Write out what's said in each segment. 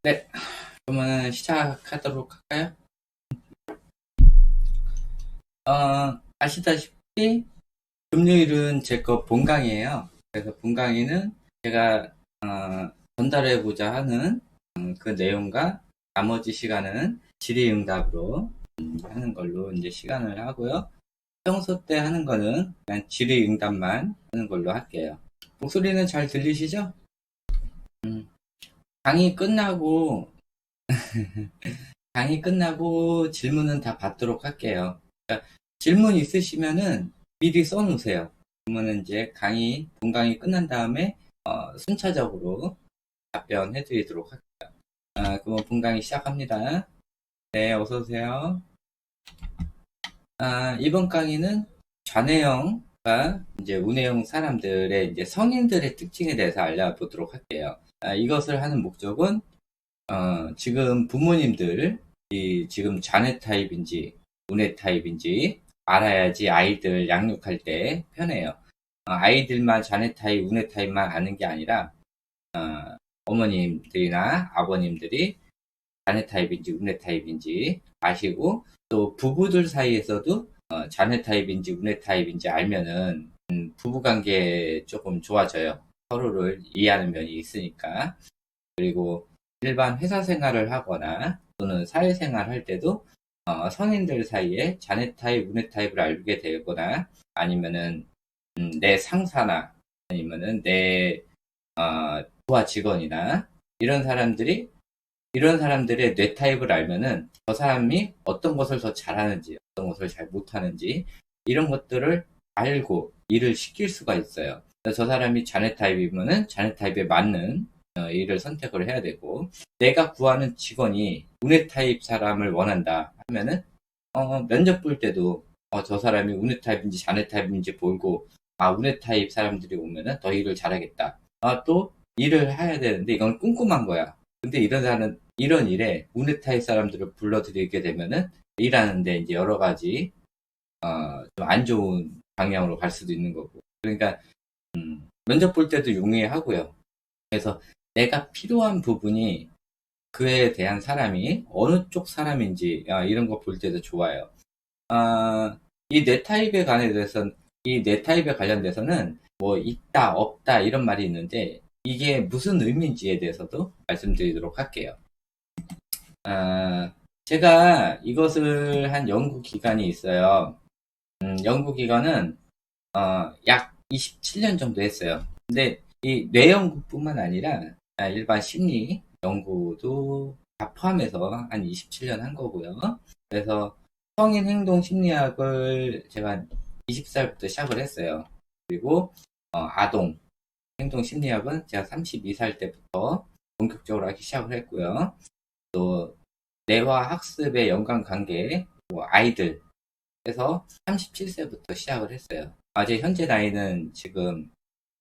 네, 그러면 시작하도록 할까요? 아시다시피 금요일은 제 거 본강이에요. 그래서 본강의는 제가 전달해보자 하는 그 내용과 나머지 시간은 질의응답으로 하는 걸로 이제 시간을 하고요. 평소 때 하는 거는 그냥 질의응답만 하는 걸로 할게요. 목소리는 잘 들리시죠? 강의 끝나고 강의 끝나고 질문은 다 받도록 할게요. 그러니까 질문 있으시면은 미리 써놓으세요. 그러면은 이제 본강의 끝난 다음에 순차적으로 답변해 드리도록 할게요. 그러면 본강의 시작합니다. 네, 어서오세요. 이번 강의는 좌뇌형과 이제 우뇌형 사람들의 이제 성인들의 특징에 대해서 알려보도록 할게요. 이것을 하는 목적은 지금 부모님들이 지금 자네 타입인지 우네 타입인지 알아야지 아이들 양육할 때 편해요. 아이들만 자네 타입, 우네 타입만 아는 게 아니라 어머님들이나 아버님들이 자네 타입인지 우네 타입인지 아시고 또 부부들 사이에서도 자네 타입인지 우네 타입인지 알면은 부부관계 조금 좋아져요. 서로를 이해하는 면이 있으니까. 그리고 일반 회사 생활을 하거나 또는 사회생활 할 때도 성인들 사이에 자네 타입, 우네 타입을 알게 되거나 아니면은 내 상사나 아니면은 내 부하 직원이나 이런 사람들의 뇌 타입을 알면은 저 사람이 어떤 것을 더 잘하는지 어떤 것을 잘 못하는지 이런 것들을 알고 일을 시킬 수가 있어요. 저 사람이 자네 타입이면은 자네 타입에 맞는 일을 선택을 해야 되고 내가 구하는 직원이 우네 타입 사람을 원한다 하면은 면접 볼 때도 저 사람이 우네 타입인지 자네 타입인지 보고 우네 타입 사람들이 오면은 더 일을 잘하겠다. 또 일을 해야 되는데 이건 꼼꼼한 거야. 근데 이런 일에 우네 타입 사람들을 불러들이게 되면은 일하는데 이제 여러 가지 좀 안 좋은 방향으로 갈 수도 있는 거고. 그러니까 면접 볼 때도 용이하고요. 그래서 내가 필요한 부분이 그에 대한 사람이 어느 쪽 사람인지 이런 거 볼 때도 좋아요. 이 뇌 타입에 이 뇌 타입에 관련돼서는 뭐 있다 없다 이런 말이 있는데 이게 무슨 의미인지에 대해서도 말씀드리도록 할게요. 제가 이것을 한 연구 기간이 있어요. 연구 기간은 약 27년 정도 했어요. 근데 이 뇌 연구뿐만 아니라 일반 심리 연구도 다 포함해서 한 27년 한 거고요. 그래서 성인 행동 심리학을 제가 20살부터 시작을 했어요. 그리고 아동 행동 심리학은 제가 32살 때부터 본격적으로 하기 시작을 했고요. 또 뇌와 학습의 연관관계, 아이들 해서 37세부터 시작을 했어요. 제 현재 나이는 지금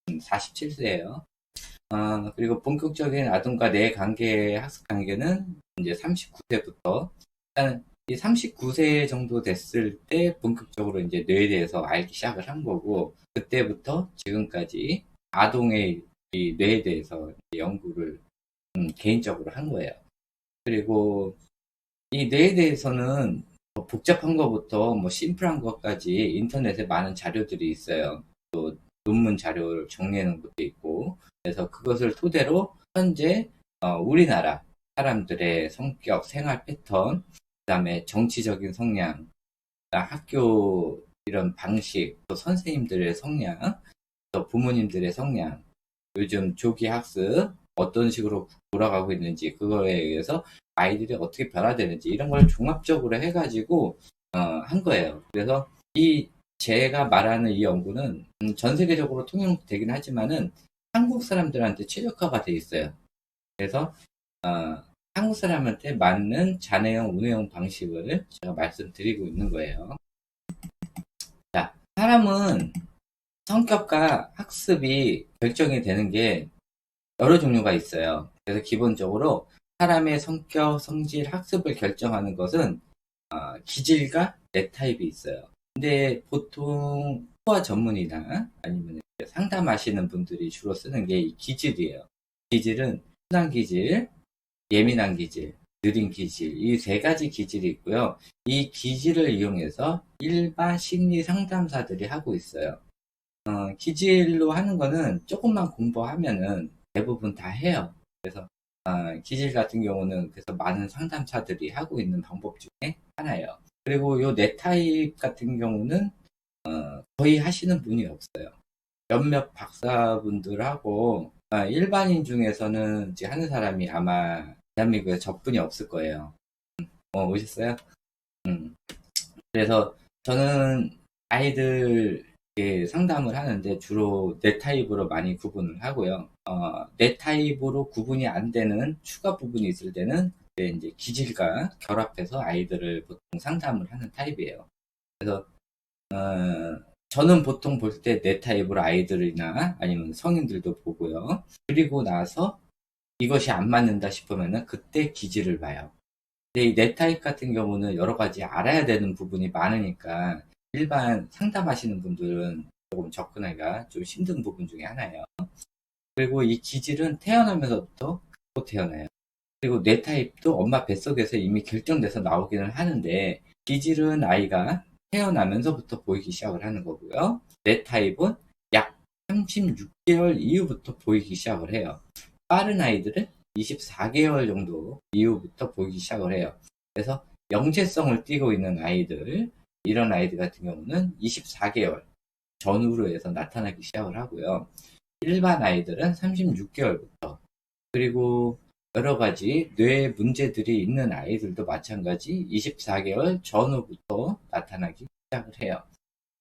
47세예요. 그리고 본격적인 아동과 뇌 관계, 학습 관계는 이제 39세부터, 일단 이 39세 정도 됐을 때 본격적으로 이제 뇌에 대해서 알기 시작을 한 거고, 그때부터 지금까지 아동의 이 뇌에 대해서 연구를 개인적으로 한 거예요. 그리고 이 뇌에 대해서는 복잡한 것부터 뭐 심플한 것까지 인터넷에 많은 자료들이 있어요. 또 논문 자료를 정리하는 것도 있고 그래서 그것을 토대로 현재 우리나라 사람들의 성격, 생활 패턴, 그다음에 정치적인 성향, 학교 이런 방식, 또 선생님들의 성향, 또 부모님들의 성향, 요즘 조기 학습 어떤 식으로 돌아가고 있는지 그거에 의해서 아이들이 어떻게 변화되는지 이런 걸 종합적으로 해가지고 한 거예요. 그래서 제가 말하는 이 연구는 전 세계적으로 통용되긴 하지만은 한국 사람들한테 최적화가 돼 있어요. 그래서 한국 사람한테 맞는 자뇌형, 우뇌형 방식을 제가 말씀드리고 있는 거예요. 자, 사람은 성격과 학습이 결정이 되는 게 여러 종류가 있어요. 그래서 기본적으로 사람의 성격, 성질, 학습을 결정하는 것은 기질과 뇌 타입이 있어요. 근데 보통 소아 전문이나 아니면 상담하시는 분들이 주로 쓰는 게 이 기질이에요. 기질은 순환 기질, 예민한 기질, 느린 기질, 이 세 가지 기질이 있고요. 이 기질을 이용해서 일반 심리 상담사들이 하고 있어요. 기질로 하는 거는 조금만 공부하면은 대부분 다 해요. 그래서 기질 같은 경우는 그래서 많은 상담사들이 하고 있는 방법 중에 하나예요. 그리고 요 네 타입 같은 경우는 거의 하시는 분이 없어요. 몇몇 박사분들하고 일반인 중에서는 이제 하는 사람이 아마 대한민국에 저뿐이 없을 거예요. 오셨어요? 그래서 저는 아이들 상담을 하는데 주로 네 타입으로 많이 구분을 하고요. 네 타입으로 구분이 안 되는 추가 부분이 있을 때는 그때 이제 기질과 결합해서 아이들을 보통 상담을 하는 타입이에요. 그래서 저는 보통 볼 때 네 타입으로 아이들이나 아니면 성인들도 보고요. 그리고 나서 이것이 안 맞는다 싶으면은 그때 기질을 봐요. 근데 이 네 타입 같은 경우는 여러 가지 알아야 되는 부분이 많으니까 일반 상담하시는 분들은 조금 접근하기가 좀 힘든 부분 중에 하나예요. 그리고 이 기질은 태어나면서부터 갖고 태어나요. 그리고 뇌 타입도 엄마 뱃속에서 이미 결정돼서 나오기는 하는데 기질은 아이가 태어나면서부터 보이기 시작을 하는 거고요. 뇌 타입은 약 36개월 이후부터 보이기 시작을 해요. 빠른 아이들은 24개월 정도 이후부터 보이기 시작을 해요. 그래서 영재성을 띠고 있는 아이들, 이런 아이들 같은 경우는 24개월 전후로 해서 나타나기 시작을 하고요. 일반 아이들은 36개월부터, 그리고 여러 가지 뇌 문제들이 있는 아이들도 마찬가지 24개월 전후부터 나타나기 시작을 해요.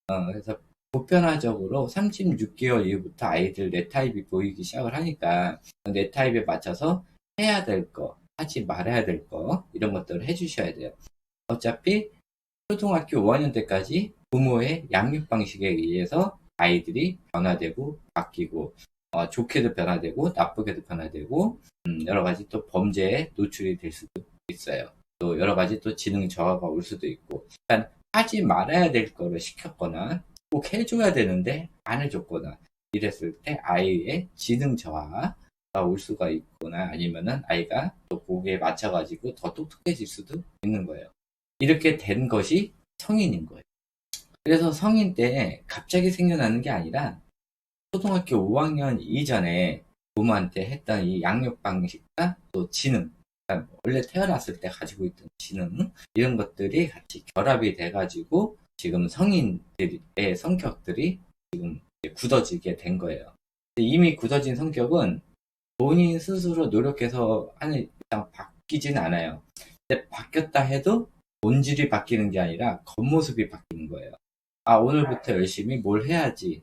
그래서 보편화적으로 36개월 이후부터 아이들 뇌 타입이 보이기 시작을 하니까 뇌 타입에 맞춰서 해야 될 거, 하지 말아야 될 거, 이런 것들을 해주셔야 돼요. 어차피 초등학교 5학년 때까지 부모의 양육 방식에 의해서 아이들이 변화되고 바뀌고 좋게도 변화되고 나쁘게도 변화되고 여러 가지 또 범죄에 노출이 될 수도 있어요. 또 여러 가지 또 지능 저하가 올 수도 있고, 일단 하지 말아야 될 거를 시켰거나 꼭 해줘야 되는데 안 해줬거나 이랬을 때 아이의 지능 저하가 올 수가 있거나 아니면은 아이가 또 거기에 맞춰가지고 더 똑똑해질 수도 있는 거예요. 이렇게 된 것이 성인인 거예요. 그래서 성인 때 갑자기 생겨나는 게 아니라 초등학교 5학년 이전에 부모한테 했던 이 양육 방식과 또 지능, 그러니까 원래 태어났을 때 가지고 있던 지능, 이런 것들이 같이 결합이 돼가지고 지금 성인들의 성격들이 지금 굳어지게 된 거예요. 이미 굳어진 성격은 본인 스스로 노력해서 하는 이상 바뀌진 않아요. 근데 바뀌었다 해도 본질이 바뀌는 게 아니라 겉모습이 바뀌는 거예요. 오늘부터 열심히 뭘 해야지,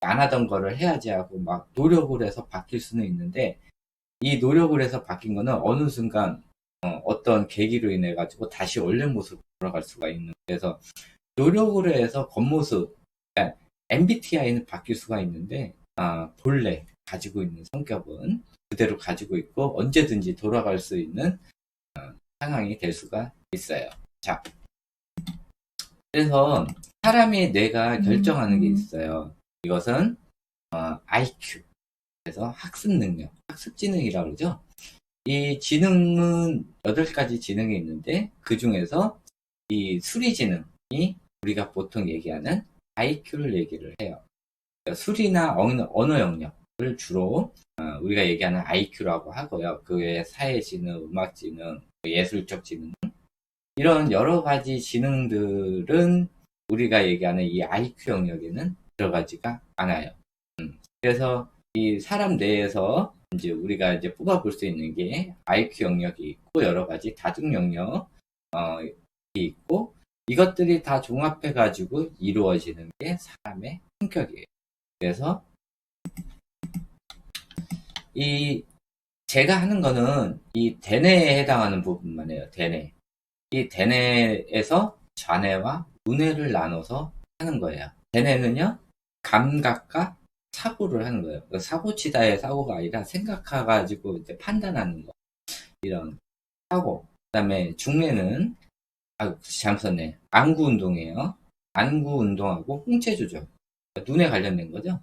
안 하던 거를 해야지 하고 막 노력을 해서 바뀔 수는 있는데, 이 노력을 해서 바뀐 거는 어느 순간 어떤 계기로 인해 가지고 다시 원래 모습으로 돌아갈 수가 있는, 그래서 노력을 해서 겉모습, 그러니까 MBTI는 바뀔 수가 있는데 본래 가지고 있는 성격은 그대로 가지고 있고 언제든지 돌아갈 수 있는 상황이 될 수가 있어요. 자, 그래서 사람의 뇌가 결정하는 게 있어요. 이것은 IQ, 그래서 학습 능력, 학습 지능이라고 그러죠. 이 지능은 8가지 지능이 있는데 그 중에서 이 수리 지능이 우리가 보통 얘기하는 IQ를 얘기를 해요. 그러니까 수리나 언어 영역을 주로 우리가 얘기하는 IQ라고 하고요. 그 외에 사회 지능, 음악 지능, 예술적 지능, 이런 여러 가지 지능들은 우리가 얘기하는 이 IQ 영역에는 들어가지가 않아요. 그래서 이 사람 내에서 이제 우리가 이제 뽑아볼 수 있는 게 IQ 영역이 있고 여러 가지 다중 영역이 있고, 이것들이 다 종합해가지고 이루어지는 게 사람의 성격이에요. 그래서 제가 하는 거는 이 대뇌에 해당하는 부분만 해요. 대뇌. 이 대뇌에서 좌뇌와 우뇌를 나눠서 하는 거예요. 대뇌는요, 감각과 사고를 하는 거예요. 사고치다의 사고가 아니라 생각해가지고 이제 판단하는 거. 이런 사고. 그 다음에 중뇌는, 잘못 썼네. 안구 운동이에요. 안구 운동하고 홍채 조절. 눈에 관련된 거죠.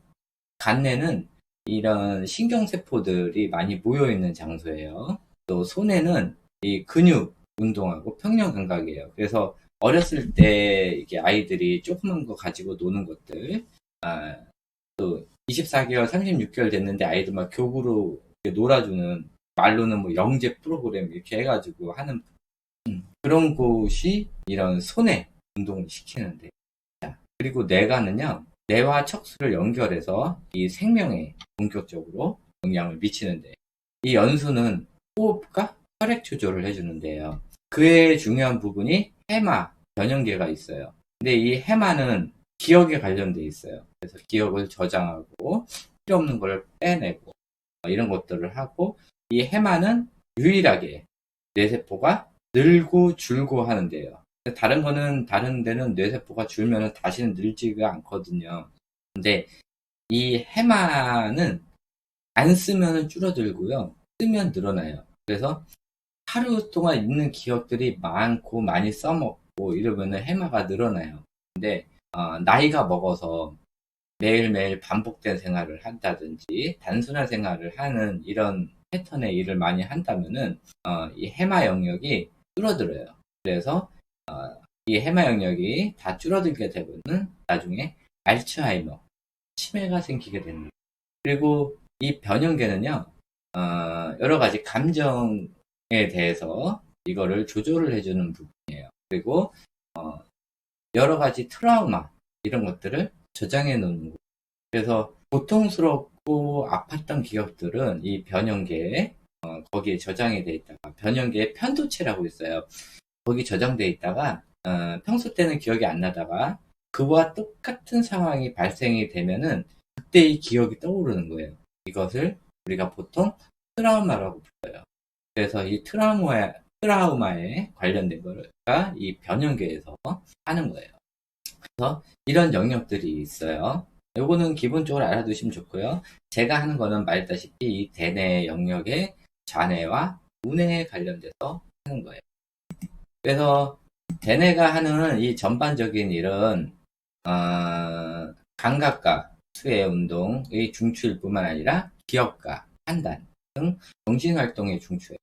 간뇌는 이런 신경세포들이 많이 모여있는 장소예요. 또 손해는 이 근육 운동하고 평형 감각이에요. 그래서 어렸을 때 이게 아이들이 조그만 거 가지고 노는 것들, 또 24개월, 36개월 됐는데 아이들 막 교구로 놀아주는, 말로는 뭐 영재 프로그램 이렇게 해가지고 하는 그런 곳이 이런 손해 운동을 시키는데, 그리고 뇌가는요, 뇌와 척수를 연결해서 이 생명에 본격적으로 영향을 미치는데, 이 연수는 호흡과 혈액 조절을 해주는데요. 그의 중요한 부분이 해마, 변형계가 있어요. 근데 이 해마는 기억에 관련돼 있어요. 그래서 기억을 저장하고 필요 없는 걸 빼내고 이런 것들을 하고, 이 해마는 유일하게 뇌세포가 늘고 줄고 하는데요. 다른 데는 뇌세포가 줄면 다시는 늘지가 않거든요. 근데 이 해마는 안 쓰면 줄어들고요. 쓰면 늘어나요. 그래서 하루 동안 있는 기억들이 많고 많이 써먹고 이러면 해마가 늘어나요. 근데 나이가 먹어서 매일매일 반복된 생활을 한다든지 단순한 생활을 하는 이런 패턴의 일을 많이 한다면은 이 해마 영역이 줄어들어요. 그래서 이 해마 영역이 다 줄어들게 되면은 나중에 알츠하이머, 치매가 생기게 됩니다. 그리고 이 변형계는요, 여러 가지 감정에 대해서 이거를 조절을 해주는 부분이에요. 그리고 여러 가지 트라우마 이런 것들을 저장해 놓는 거예요. 그래서 고통스럽고 아팠던 기억들은 이 변형계에 거기에 저장이 돼 있다가, 변형계에 편도체라고 있어요. 거기 저장돼 있다가 평소 때는 기억이 안 나다가 그와 똑같은 상황이 발생이 되면은 그때 이 기억이 떠오르는 거예요. 이것을 우리가 보통 트라우마라고 불러요. 그래서 이 트라우마에 관련된 거가 이 변형계에서 하는 거예요. 그래서 이런 영역들이 있어요. 요거는 기본적으로 알아두시면 좋고요. 제가 하는 거는 말했다시피 이 대뇌 영역의 좌뇌와 우뇌에 관련돼서 하는 거예요. 그래서 대뇌가 하는 이 전반적인 일은 감각과 수의 운동의 중추일 뿐만 아니라 기억과 판단 등 정신활동의 중추예요.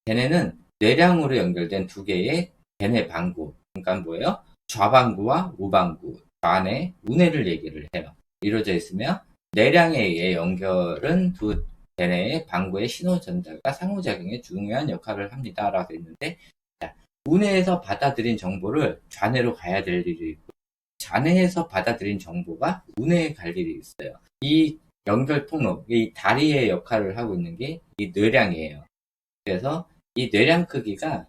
대뇌는 뇌량으로 연결된 두 개의 대뇌 방구, 그러니까 뭐예요? 좌방구와 우방구, 좌뇌, 우뇌를 얘기를 해요. 이루어져 있으며 뇌량에 의해 연결은 두 대뇌의 방구의 신호 전달과 상호작용에 중요한 역할을 합니다. 라고 했는데, 우뇌에서 받아들인 정보를 좌뇌로 가야 될 일이 있고, 좌뇌에서 받아들인 정보가 우뇌에 갈 일이 있어요. 이 연결 통로, 이 다리의 역할을 하고 있는 게 이 뇌량이에요. 그래서 이 뇌량 크기가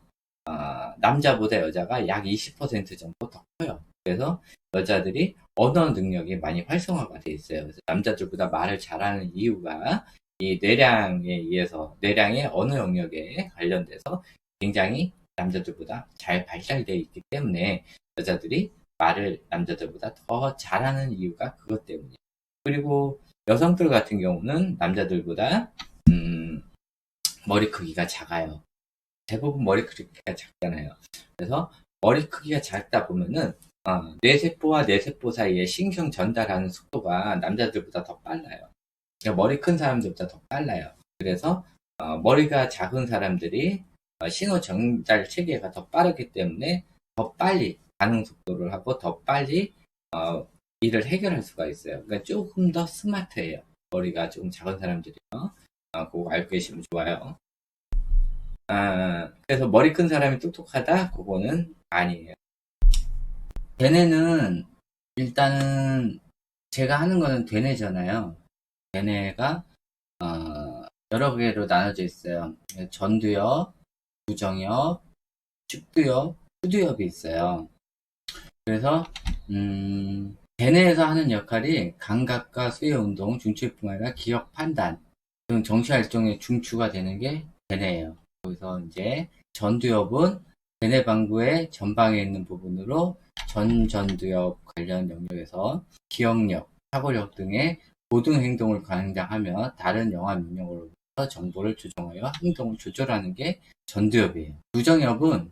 남자보다 여자가 약 20% 정도 더 커요. 그래서 여자들이 언어 능력이 많이 활성화가 돼 있어요. 그래서 남자들보다 말을 잘하는 이유가 이 뇌량에 의해서, 뇌량의 언어 영역에 관련돼서 굉장히 남자들보다 잘 발달되어 있기 때문에 여자들이 말을 남자들보다 더 잘하는 이유가 그것 때문이에요. 그리고 여성들 같은 경우는 남자들보다 머리 크기가 작아요. 대부분 머리 크기가 작잖아요. 그래서 머리 크기가 작다 보면은 뇌세포와 뇌세포 사이에 신경 전달하는 속도가 남자들보다 더 빨라요. 그러니까 머리 큰 사람들보다 더 빨라요. 그래서 머리가 작은 사람들이 신호 전달 체계가 더 빠르기 때문에 더 빨리 반응 속도를 하고 더 빨리 일을 해결할 수가 있어요. 그러니까 조금 더 스마트해요. 머리가 조금 작은 사람들이요. 그거 알고 계시면 좋아요. 그래서 머리 큰 사람이 똑똑하다? 그거는 아니에요. 대뇌는 일단은 제가 하는 거는 대뇌잖아요. 대뇌가 여러 개로 나눠져 있어요. 전두엽, 부정엽, 축두엽, 후두엽이 있어요. 그래서 대뇌에서 하는 역할이 감각과 수의 운동, 중추뿐만 아니라 기억, 판단 등 정시활동의 중추가 되는 게 대뇌예요. 거기서 이제 전두엽은 대뇌 방구의 전방에 있는 부분으로 전두엽 관련 영역에서 기억력, 사고력 등의 고등 행동을 관장하며 다른 영화 명령으로부터 정보를 조정하여 행동을 조절하는 게 전두엽이에요. 부정엽은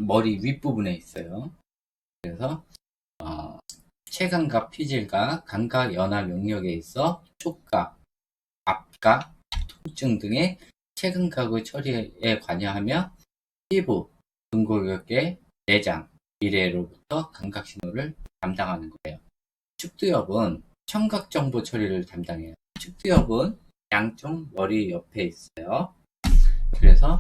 머리 윗부분에 있어요. 그래서 체감각, 피질각, 감각 연화 영역에 있어 촉각, 압각, 통증 등의 최근 가구 처리에 관여하며 피부, 등골격계, 내장, 미래로부터 감각 신호를 담당하는 거예요. 축두엽은 청각 정보 처리를 담당해요. 축두엽은 양쪽 머리 옆에 있어요. 그래서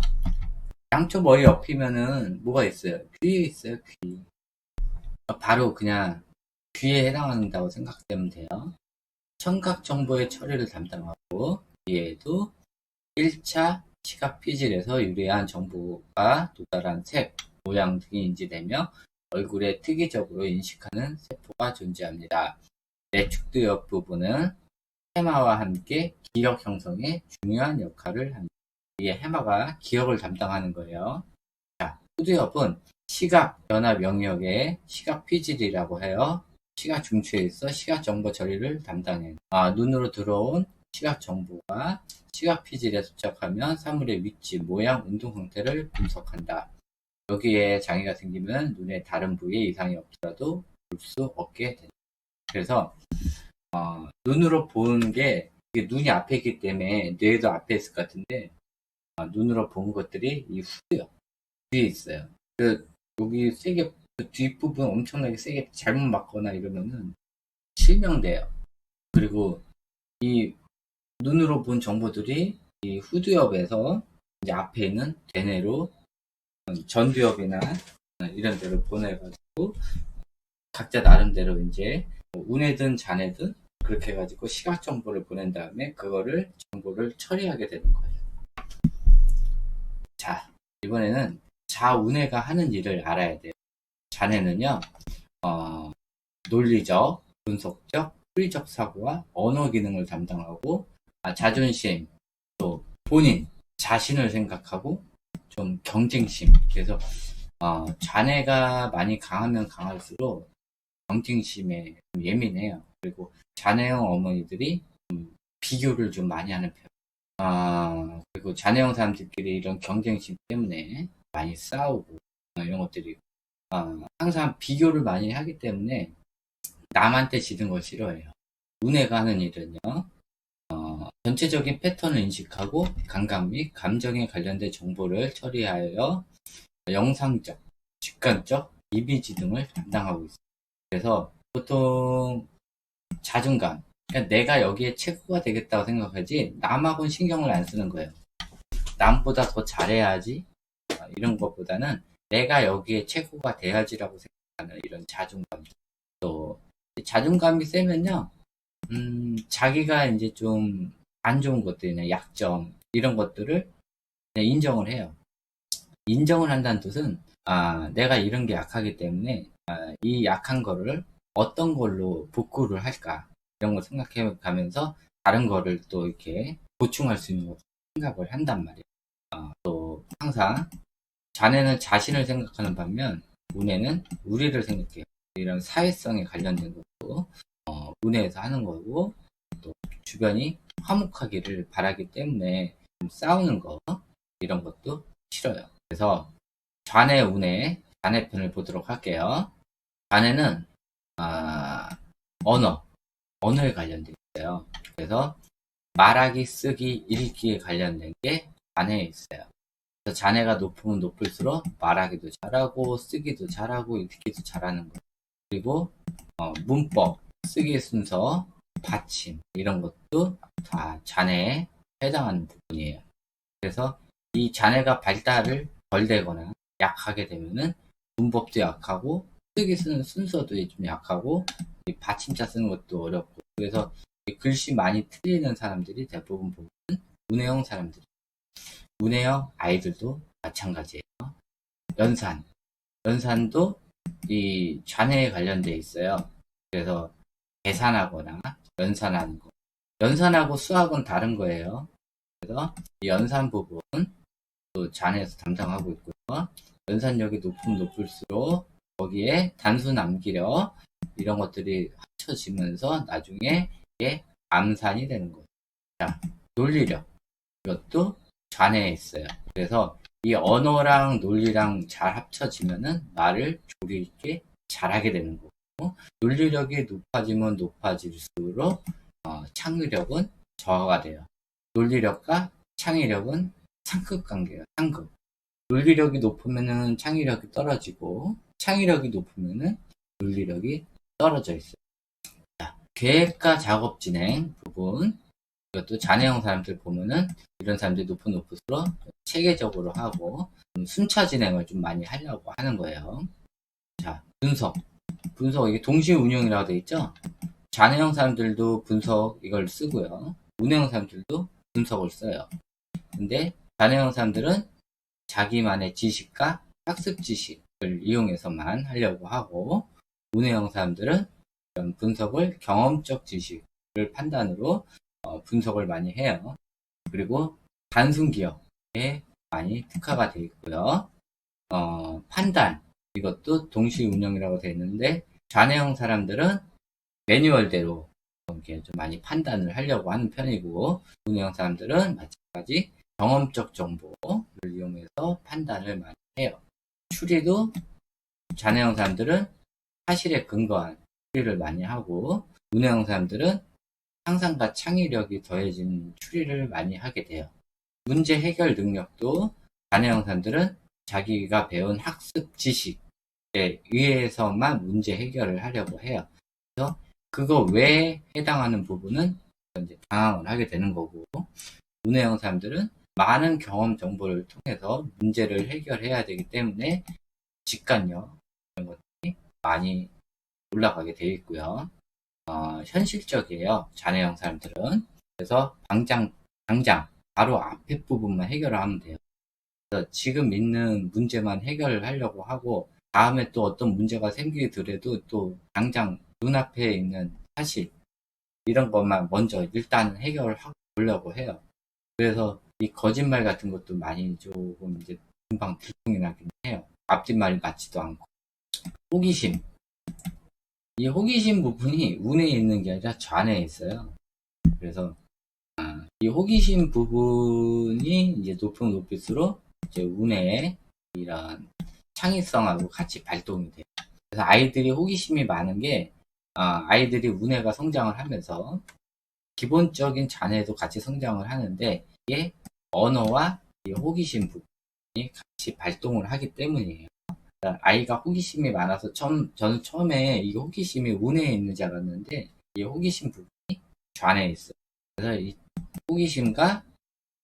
양쪽 머리 옆이면은 뭐가 있어요? 귀에 있어요, 귀. 바로 그냥 귀에 해당한다고 생각되면 돼요. 청각 정보의 처리를 담당하고 뒤에도 1차 시각 피질에서 유래한 정보가 도달한 색, 모양 등이 인지되며 얼굴에 특이적으로 인식하는 세포가 존재합니다. 내축두 옆 부분은 해마와 함께 기억 형성에 중요한 역할을 합니다. 이게 해마가 기억을 담당하는 거예요. 자, 후두엽은 시각 연합 영역의 시각 피질이라고 해요. 시각 중추에 있어 시각 정보 처리를 담당해요. 눈으로 들어온 시각 정보가 시각 피질에 도착하면 사물의 위치, 모양, 운동 형태를 분석한다. 여기에 장애가 생기면 눈의 다른 부위에 이상이 없더라도 볼 수 없게 된다. 그래서 눈으로 보는 게 눈이 앞에 있기 때문에 뇌도 앞에 있을 것 같은데 눈으로 본 것들이 이 후두엽 뒤에 있어요. 여기 세게 뒷부분 엄청나게 세게 잘못 맞거나 이러면은 실명돼요. 그리고 이 눈으로 본 정보들이 이 후두엽에서 이제 앞에 있는 대뇌로 전두엽이나 이런 데로 보내가지고 각자 나름대로 이제 운해든 잔해든 그렇게 해가지고 시각 정보를 보낸 다음에 그거를 정보를 처리하게 되는 거예요. 자, 이번에는 좌운해가 하는 일을 알아야 돼요. 잔해는요, 논리적, 분석적, 수리적 사고와 언어 기능을 담당하고 자존심, 또 본인, 자신을 생각하고 좀 경쟁심. 그래서 잔해가 많이 강하면 강할수록 경쟁심에 좀 예민해요. 그리고 잔해형 어머니들이 비교를 좀 많이 하는 편. 그리고 잔해형 사람들끼리 이런 경쟁심 때문에 많이 싸우고 이런 것들이 항상 비교를 많이 하기 때문에 남한테 지는 걸 싫어해요. 운해가 하는 일은요. 전체적인 패턴을 인식하고 감각 및 감정에 관련된 정보를 처리하여 영상적, 직관적, 이미지 등을 담당하고 있어요. 그래서 보통 자존감, 그러니까 내가 여기에 최고가 되겠다고 생각하지 남하고는 신경을 안 쓰는 거예요. 남보다 더 잘해야지 이런 것보다는 내가 여기에 최고가 돼야지라고 생각하는 이런 자존감. 또 자존감이 세면요, 자기가 이제 좀 안 좋은 것들이나 약점 이런 것들을 인정을 해요. 인정을 한다는 뜻은 내가 이런 게 약하기 때문에 이 약한 거를 어떤 걸로 복구를 할까 이런 걸 생각해 가면서 다른 거를 또 이렇게 보충할 수 있는 생각을 한단 말이에요. 또 항상 자네는 자신을 생각하는 반면 운해는 우리를 생각해요. 이런 사회성에 관련된 것도 운해에서 하는 거고 또 주변이 화목하기를 바라기 때문에 좀 싸우는 거 이런 것도 싫어요. 그래서 좌뇌, 우뇌, 좌뇌 편을 보도록 할게요. 좌뇌는 언어에 관련되어 있어요. 그래서 말하기, 쓰기, 읽기에 관련된 게 좌뇌에 있어요. 그래서 좌뇌가 높으면 높을수록 말하기도 잘하고 쓰기도 잘하고 읽기도 잘하는 거예요. 그리고 문법, 쓰기 순서, 받침 이런 것도 다 좌뇌에 해당하는 부분이에요. 그래서 이 좌뇌가 발달을 덜 되거나 약하게 되면은 문법도 약하고 쓰기 쓰는 순서도 좀 약하고 받침자 쓰는 것도 어렵고 그래서 글씨 많이 틀리는 사람들이 대부분 보면 운해형 사람들. 운해형 아이들도 마찬가지예요. 연산도 이 좌뇌에 관련돼 있어요. 그래서 계산하거나 연산하는 거. 연산하고 수학은 다른 거예요. 그래서 이 연산 부분 또 좌뇌에서 담당하고 있고요. 연산력이 높으면 높을수록 거기에 단순 암기력 이런 것들이 합쳐지면서 나중에 이게 암산이 되는 거예요. 자, 논리력 이것도 좌뇌에 있어요. 그래서 이 언어랑 논리랑 잘 합쳐지면은 말을 조리 있게 잘하게 되는 거고 논리력이 높아지면 높아질수록 창의력은 저하가 돼요. 논리력과 창의력은 상극 관계예요. 상극. 논리력이 높으면은 창의력이 떨어지고, 창의력이 높으면은 논리력이 떨어져 있어요. 자, 계획과 작업 진행 부분. 이것도 자네형 사람들 보면은 이런 사람들이 높을수록 체계적으로 하고 순차 진행을 좀 많이 하려고 하는 거예요. 자, 분석 이게 동시 운용이라고 되어 있죠. 자네형 사람들도 분석 이걸 쓰고요. 운해형 사람들도 분석을 써요. 근데 자네형 사람들은 자기만의 지식과 학습 지식을 이용해서만 하려고 하고, 운해형 사람들은 이런 분석을 경험적 지식을 판단으로 분석을 많이 해요. 그리고 단순 기억에 많이 특화가 되어 있고요. 판단 이것도 동시 운영이라고 되어 있는데, 좌뇌형 사람들은 매뉴얼대로 이렇게 좀 많이 판단을 하려고 하는 편이고, 우뇌형 사람들은 마찬가지 경험적 정보를 이용해서 판단을 많이 해요. 추리도 좌뇌형 사람들은 사실에 근거한 추리를 많이 하고, 우뇌형 사람들은 상상과 창의력이 더해진 추리를 많이 하게 돼요. 문제 해결 능력도 좌뇌형 사람들은 자기가 배운 학습 지식에 의해서만 문제 해결을 하려고 해요. 그래서 그거 외에 해당하는 부분은 이제 방황을 하게 되는 거고, 우뇌형 사람들은 많은 경험 정보를 통해서 문제를 해결해야 되기 때문에 직관력 이런 것들이 많이 올라가게 되어 있고요. 현실적이에요. 좌뇌형 사람들은. 그래서 당장 바로 앞에 부분만 해결을 하면 돼요. 그래서 지금 있는 문제만 해결을 하려고 하고, 다음에 또 어떤 문제가 생기더라도 또 당장 눈앞에 있는 사실 이런 것만 먼저 일단 해결을 하고 보려고 해요. 그래서 이 거짓말 같은 것도 많이 조금 이제 금방 들통이 나긴 해요. 앞뒷말이 맞지도 않고. 호기심. 이 호기심 부분이 운에 있는 게 아니라 좌뇌에 있어요. 그래서 이 호기심 부분이 이제 높을수록 이제 운에 이런 창의성하고 같이 발동이 돼요. 그래서 아이들이 호기심이 많은 게, 아이들이 운해가 성장을 하면서 기본적인 자뇌도 같이 성장을 하는데, 이게 언어와 이 호기심 부분이 같이 발동을 하기 때문이에요. 그러니까 아이가 호기심이 많아서 저는 처음에 이 호기심이 운해에 있는 줄 알았는데, 이 호기심 부분이 좌뇌에 있어요. 그래서 이 호기심과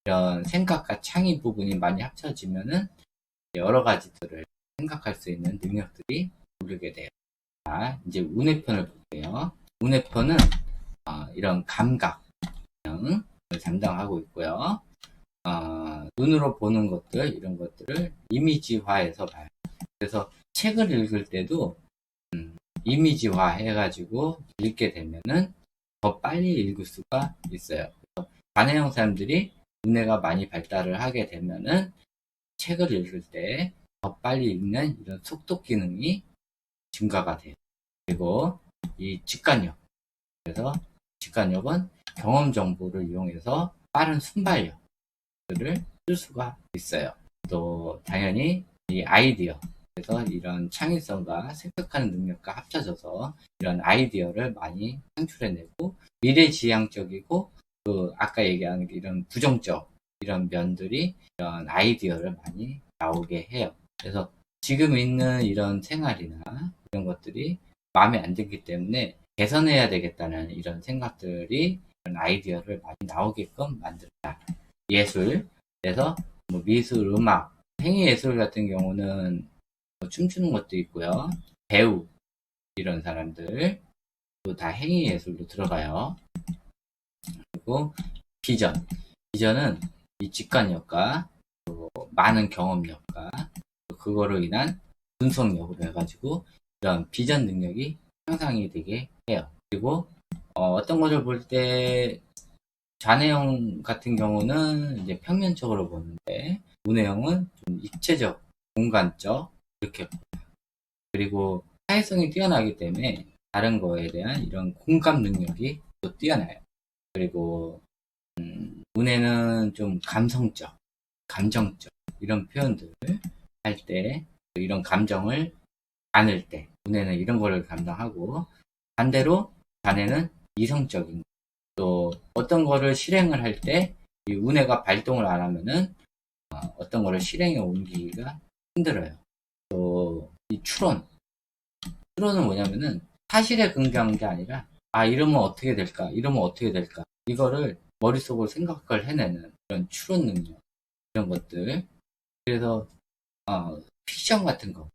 이런 생각과 창의 부분이 많이 합쳐지면은 여러 가지들을 생각할 수 있는 능력들이 오르게 돼요. 자, 이제 운해편을 볼게요. 운해편은 이런 감각 기능을 담당하고 있고요. 눈으로 보는 것들, 이런 것들을 이미지화해서 봐요. 그래서 책을 읽을 때도 이미지화 해가지고 읽게 되면은 더 빨리 읽을 수가 있어요. 그래서 좌뇌형 사람들이 눈뇌가 많이 발달을 하게 되면은 책을 읽을 때 더 빨리 읽는 이런 속독 기능이 증가가 돼요. 그리고 이 직관력. 그래서 직관력은 경험 정보를 이용해서 빠른 순발력들을 쓸 수가 있어요. 또 당연히 이 아이디어. 그래서 이런 창의성과 생각하는 능력과 합쳐져서 이런 아이디어를 많이 창출해내고, 미래지향적이고 그 아까 얘기한 이런 부정적 이런 면들이 이런 아이디어를 많이 나오게 해요. 그래서 지금 있는 이런 생활이나 이런 것들이 마음에 안 들기 때문에 개선해야 되겠다는 이런 생각들이 이런 아이디어를 많이 나오게끔 만든다. 예술. 그래서 뭐 미술, 음악, 행위예술 같은 경우는 뭐 춤추는 것도 있고요. 배우 이런 사람들 또 다 행위예술로 들어가요. 그리고 비전은 이 직관력과 많은 경험력과 그거로 인한 분석력으로 해가지고 이런 비전 능력이 향상이 되게 해요. 그리고 어떤 것을 볼 때 좌뇌형 같은 경우는 이제 평면적으로 보는데, 우뇌형은 좀 입체적, 공간적 이렇게 보여요. 그리고 사회성이 뛰어나기 때문에 다른 거에 대한 이런 공감 능력이 또 뛰어나요. 그리고 우뇌는 좀 감성적, 감정적 이런 표현들을 할 때, 이런 감정을 안을 때 우뇌는 이런 거를 감당하고, 반대로 좌뇌는 이성적인, 또 어떤 거를 실행을 할 때 이 우뇌가 발동을 안 하면은 어떤 거를 실행에 옮기기가 힘들어요. 또 이 추론은 뭐냐면은 사실에 근거한 게 아니라 이러면 어떻게 될까? 이러면 어떻게 될까? 이거를 머릿속으로 생각을 해내는 그런 추론 능력 이런 것들. 그래서 픽션 같은 거,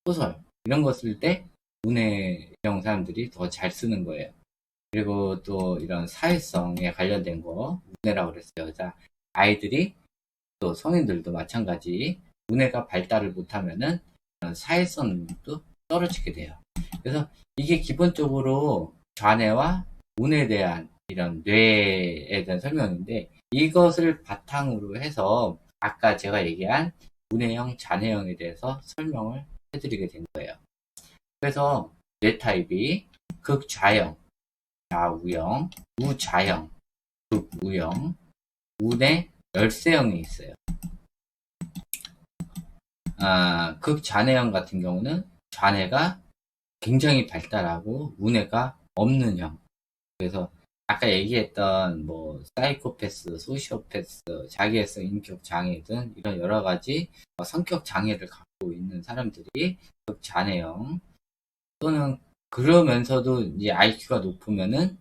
소설 이런 거 쓸 때 문해형 사람들이 더 잘 쓰는 거예요. 그리고 또 이런 사회성에 관련된 거 문해라고 그랬어요. 자, 아이들이 또 성인들도 마찬가지 문해가 발달을 못하면은 사회성 능력도 떨어지게 돼요. 그래서 이게 기본적으로 좌뇌와 문해에 대한 이런 뇌에 대한 설명인데 이것을 바탕으로 해서 아까 제가 얘기한 문해형, 좌뇌형에 대해서 설명을 해드리게 된 거예요. 그래서 뇌 타입이 극좌형, 좌우형, 우좌형, 극우형, 우뇌 열쇠형이 있어요. 극좌뇌형 같은 경우는 좌뇌가 굉장히 발달하고 우뇌가 없는 형. 그래서 아까 얘기했던 뭐 사이코패스, 소시오패스, 자기애성 인격 장애 등 이런 여러 가지 성격 장애를 갖고 있는 사람들이 극좌뇌형 또는 그러면서도 이제 IQ가 높으면은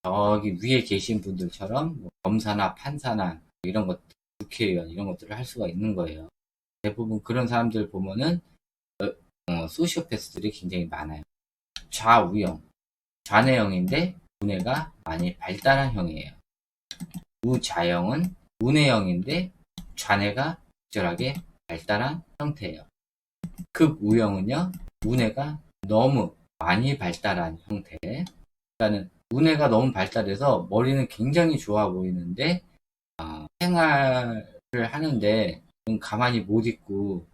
저기 위에 계신 분들처럼 뭐 검사나 판사나 이런 것, 국회의원 이런 것들을 할 수가 있는 거예요. 대부분 그런 사람들 보면은 소시오패스들이 굉장히 많아요. 좌우형, 좌뇌형인데 우뇌가 많이 발달한 형이에요. 우좌형은 우뇌형인데 좌뇌가 적절하게 발달한 형태예요. 극우형은요, 우뇌가 너무 많이 발달한 형태. 그러니까는 우뇌가 너무 발달해서 머리는 굉장히 좋아 보이는데 생활을 하는데 좀 가만히 못 있고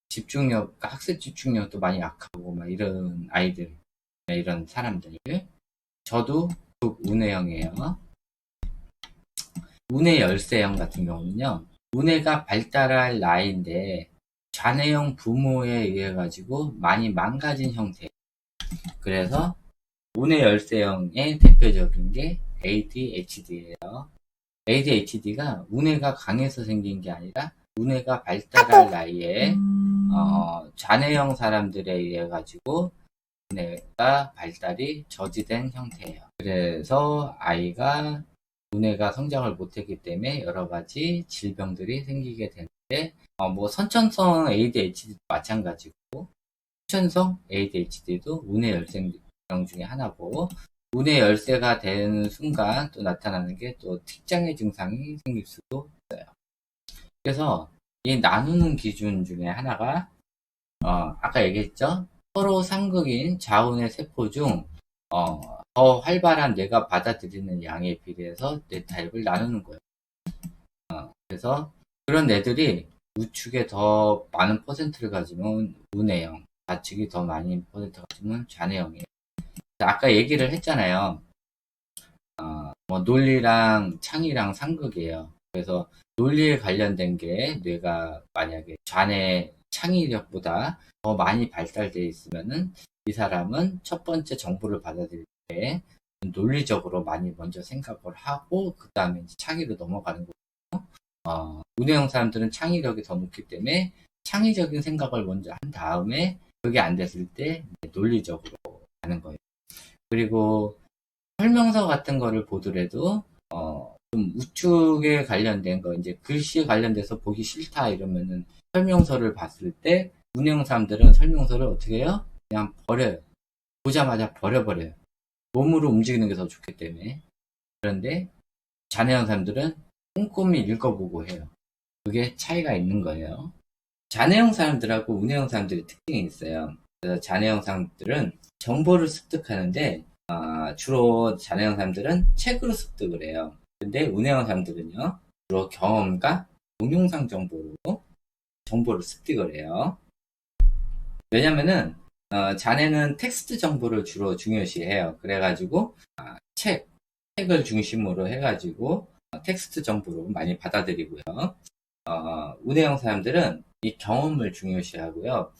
집중력, 학습 집중력도 많이 약하고 막 이런 아이들, 이런 사람들. 저도 극우뇌형이에요. 우뇌 열쇠형 같은 경우는요, 우뇌가 발달할 나이인데 좌뇌형 부모에 의해 가지고 많이 망가진 형태. 그래서 우뇌 열쇠형의 대표적인 게 ADHD예요. ADHD가 우뇌가 강해서 생긴 게 아니라 우뇌가 발달할 나이에 좌뇌형 사람들에 의해 가지고 우뇌가 발달이 저지된 형태예요. 그래서 아이가 우뇌가 성장을 못했기 때문에 여러 가지 질병들이 생기게 되는데 뭐 선천성 ADHD도 마찬가지고 후천성 ADHD도 우뇌 열쇠형 중에 하나고 우뇌 열쇠가 되는 순간 또 나타나는 게 또 틱장애 증상이 생길 수도 있어요. 그래서 이 나누는 기준 중에 하나가 아까 얘기했죠? 서로 상극인 좌우뇌 세포 중 더 활발한 뇌가 받아들이는 양에 비례해서 뇌 타입을 나누는 거예요. 그래서 그런 뇌들이 우측에 더 많은 퍼센트를 가지면 우뇌형, 좌측이 더 많은 퍼센트를 가지면 좌뇌형이에요. 아까 얘기를 했잖아요. 뭐 논리랑 창의랑 상극이에요. 그래서 논리에 관련된 게 뇌가 만약에 좌뇌 창의력보다 더 많이 발달되어 있으면은 이 사람은 첫 번째 정보를 받아들일 때 논리적으로 많이 먼저 생각을 하고 그 다음에 이제 창의로 넘어가는 거고 우뇌형 사람들은 창의력이 더 높기 때문에 창의적인 생각을 먼저 한 다음에 그게 안 됐을 때 논리적으로 가는 거예요. 그리고 설명서 같은 거를 보더라도 좀 우측에 관련된 거 이제 글씨에 관련돼서 보기 싫다 이러면은 설명서를 봤을 때 우뇌형 사람들은 설명서를 어떻게 해요? 그냥 버려요. 보자마자 버려버려요. 몸으로 움직이는 게 더 좋기 때문에. 그런데 좌뇌형 사람들은 꼼꼼히 읽어보고 해요. 그게 차이가 있는 거예요. 좌뇌형 사람들하고 우뇌형 사람들의 특징이 있어요. 그래서 좌뇌형 사람들은 정보를 습득하는데 주로 좌뇌형 사람들은 책으로 습득을 해요. 근데 우뇌형 사람들은요, 주로 경험과 동영상 정보로 정보를 습득을 해요. 왜냐면은 좌뇌는 텍스트 정보를 주로 중요시해요. 그래가지고 책을 중심으로 해가지고 텍스트 정보로 많이 받아들이고요. 우뇌형 사람들은 이 경험을 중요시하고요.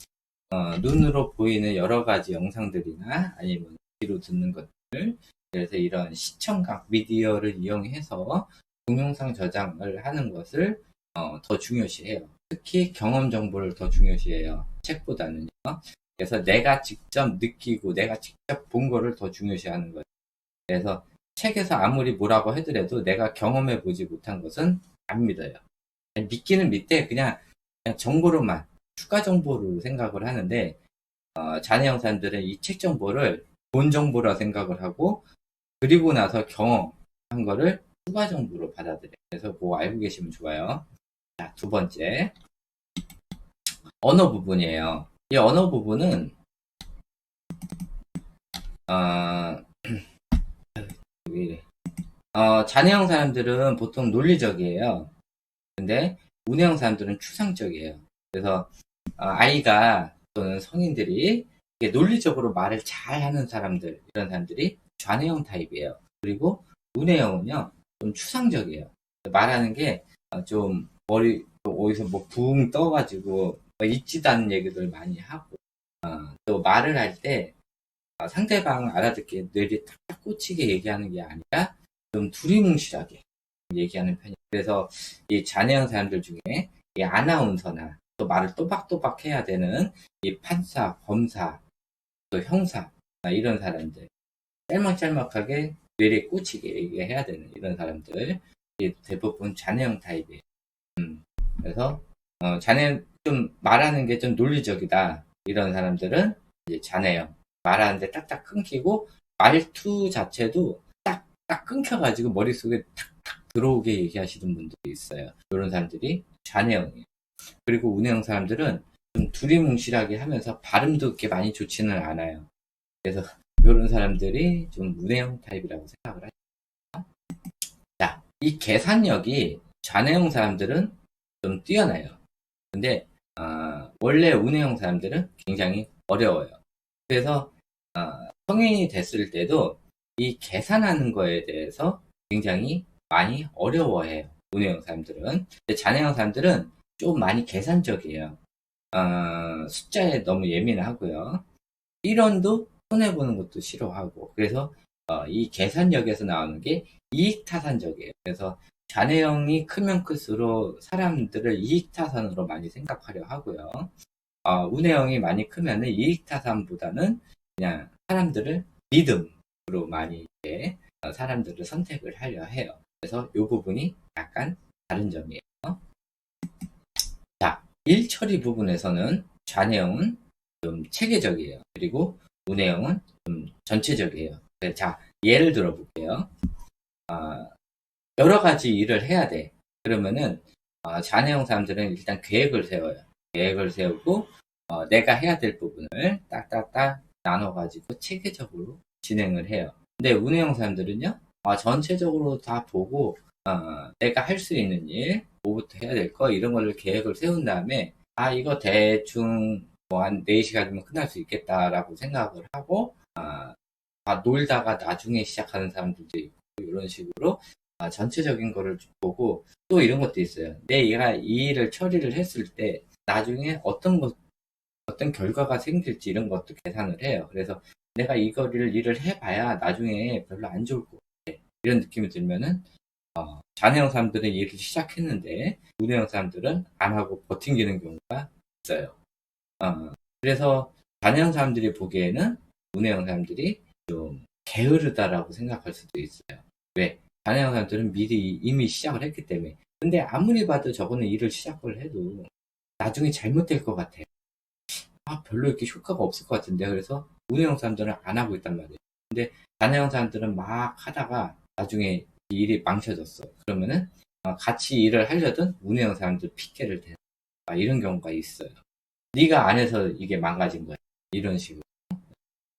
눈으로 보이는 여러 가지 영상들이나 아니면 귀로 듣는 것들, 그래서 이런 시청각 미디어를 이용해서 동영상 저장을 하는 것을 더 중요시해요. 특히 경험 정보를 더 중요시해요. 책보다는요. 그래서 내가 직접 느끼고 내가 직접 본 거를 더 중요시하는 거예요. 그래서 책에서 아무리 뭐라고 하더라도 내가 경험해 보지 못한 것은 안 믿어요. 믿기는 믿되 그냥 정보로만 추가 정보로 생각을 하는데 자네 형사들은 이 책 정보를 본 정보라 생각을 하고 그리고 나서 경험한 거를 추가 정보로 받아들여요. 그래서 뭐 알고 계시면 좋아요. 자, 두 번째 언어 부분이에요. 이 언어 부분은 어, 왜 이래? 자네형 사람들은 보통 논리적이에요. 근데 운해형 사람들은 추상적이에요. 그래서 아이가 또는 성인들이 논리적으로 말을 잘하는 사람들, 이런 사람들이 좌뇌형 타입이에요. 그리고 운해형은요 좀 추상적이에요. 말하는 게 좀 머리 어디서 뭐 붕 떠가지고 있지도 않은 얘기들 많이 하고 또 말을 할 때 상대방 알아듣게 뇌리 탁탁 꽂히게 얘기하는 게 아니라 좀 두리뭉실하게 얘기하는 편이에요. 그래서 이 좌뇌형 사람들 중에 이 아나운서나 또 말을 또박또박 해야 되는 이 판사, 검사, 또 형사 이런 사람들 짤막짤막하게 뇌리에 꽂히게 얘기해야 되는 이런 사람들 대부분 좌뇌형 타입이에요. 그래서 자네 좀 말하는 게 좀 논리적이다 이런 사람들은 이제 좌뇌형 말하는데 딱딱 끊기고 말투 자체도 딱 끊겨가지고 머릿속에 탁탁 들어오게 얘기하시는 분들이 있어요. 이런 사람들이 좌뇌형이에요. 그리고 운해형 사람들은 좀 두리뭉실하게 하면서 발음도 그렇게 많이 좋지는 않아요. 그래서 이런 사람들이 좀 운해형 타입이라고 생각을 하죠. 자, 이 계산력이 좌뇌형 사람들은 좀 뛰어나요. 근데 원래 운해형 사람들은 굉장히 어려워요. 그래서 성인이 됐을 때도 이 계산하는 거에 대해서 굉장히 많이 어려워해요. 운해형 사람들은. 근데 좌뇌형 사람들은 좀 많이 계산적이에요. 숫자에 너무 예민하고요. 1원도 손해보는 것도 싫어하고 그래서 이 계산력에서 나오는 게 이익타산적이에요. 그래서 좌뇌형이 크면 클수록 사람들을 이익타산으로 많이 생각하려 하고요. 운해형이 많이 크면은 이익타산보다는 그냥 사람들을 믿음으로 많이 이렇게 사람들을 선택을 하려 해요. 그래서 이 부분이 약간 다른 점이에요. 자, 일처리 부분에서는 좌뇌형은 좀 체계적이에요. 그리고 운해형은 좀 전체적이에요. 자, 예를 들어 볼게요. 여러 가지 일을 해야 돼. 그러면은 좌뇌형 사람들은 일단 계획을 세워요. 계획을 세우고 내가 해야 될 부분을 딱딱딱 나눠가지고 체계적으로 진행을 해요. 근데 운해형 사람들은요, 전체적으로 다 보고 내가 할 수 있는 일, 뭐부터 해야 될 거 이런 거를 계획을 세운 다음에 이거 대충 뭐 한 4시간이면 끝날 수 있겠다라고 생각을 하고 놀다가 나중에 시작하는 사람들도 있고 이런 식으로 전체적인 거를 보고 또 이런 것도 있어요. 내가 이 일을 처리를 했을 때 나중에 어떤 결과가 생길지 이런 것도 계산을 해요. 그래서 내가 일을 해봐야 나중에 별로 안 좋을 것 같아. 이런 느낌이 들면은 좌뇌형 사람들은 일을 시작했는데 우뇌형 사람들은 안 하고 버팅기는 경우가 있어요. 그래서 좌뇌형 사람들이 보기에는 우뇌형 사람들이 좀 게으르다라고 생각할 수도 있어요. 왜? 좌뇌형 사람들은 미리 이미 시작을 했기 때문에. 근데 아무리 봐도 저거는 일을 시작을 해도 나중에 잘못될 것 같아요. 별로 이렇게 효과가 없을 것 같은데. 그래서 우뇌형 사람들은 안 하고 있단 말이에요. 근데 좌뇌형 사람들은 막 하다가 나중에 일이 망쳐졌어. 그러면은 같이 일을 하려던 운해형 사람들 핑계를 대는 이런 경우가 있어요. 네가 안 해서 이게 망가진 거야. 이런 식으로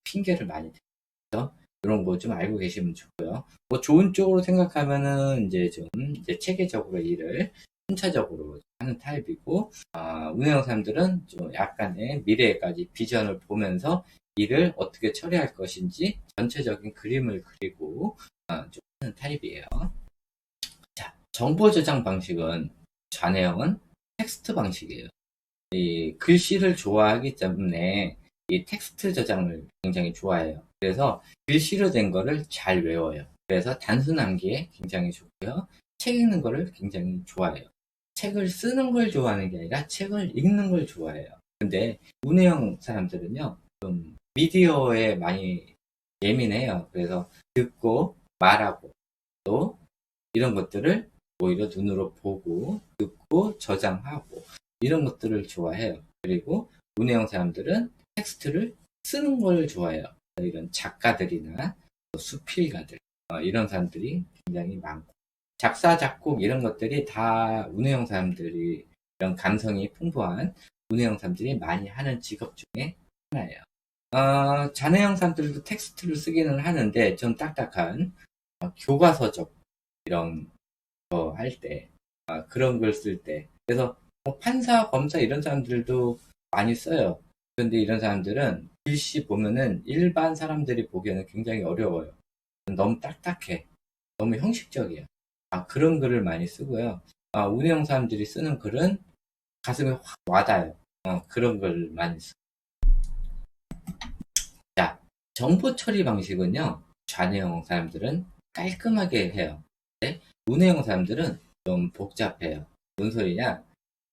핑계를 많이 대서 이런 거 좀 알고 계시면 좋고요. 뭐 좋은 쪽으로 생각하면은 이제 체계적으로 일을 순차적으로 하는 타입이고 운해형 사람들은 좀 약간의 미래까지 비전을 보면서 일을 어떻게 처리할 것인지 전체적인 그림을 그리고 좀 하는 타입이에요. 자, 정보 저장 방식은 좌뇌형은 텍스트 방식이에요. 이 글씨를 좋아하기 때문에 이 텍스트 저장을 굉장히 좋아해요. 그래서 글씨로 된 거를 잘 외워요. 그래서 단순 암기에 굉장히 좋고요. 책 읽는 거를 굉장히 좋아해요. 책을 쓰는 걸 좋아하는 게 아니라 책을 읽는 걸 좋아해요. 근데 문해영 사람들은요, 좀 미디어에 많이 예민해요. 그래서 듣고 말하고 또 이런 것들을 오히려 눈으로 보고 듣고 저장하고 이런 것들을 좋아해요. 그리고 문해영 사람들은 텍스트를 쓰는 걸 좋아해요. 이런 작가들이나 수필가들 이런 사람들이 굉장히 많고 작사 작곡 이런 것들이 다 문해영 사람들이 이런 감성이 풍부한 문해영 사람들이 많이 하는 직업 중에 하나예요. 잔해영 사람들도 텍스트를 쓰기는 하는데 좀 딱딱한 교과서적 이런 거 할 때, 그런 걸 쓸 때. 그래서 뭐 판사, 검사 이런 사람들도 많이 써요. 그런데 이런 사람들은 글씨 보면은 일반 사람들이 보기에는 굉장히 어려워요. 너무 딱딱해. 너무 형식적이에요. 그런 글을 많이 쓰고요. 운영 사람들이 쓰는 글은 가슴에 확 와닿아요. 그런 걸 많이 쓰고. 자, 정보 처리 방식은요, 좌뇌형 사람들은 깔끔하게 해요. 근데 우뇌형 사람들은 좀 복잡해요. 뭔 소리냐?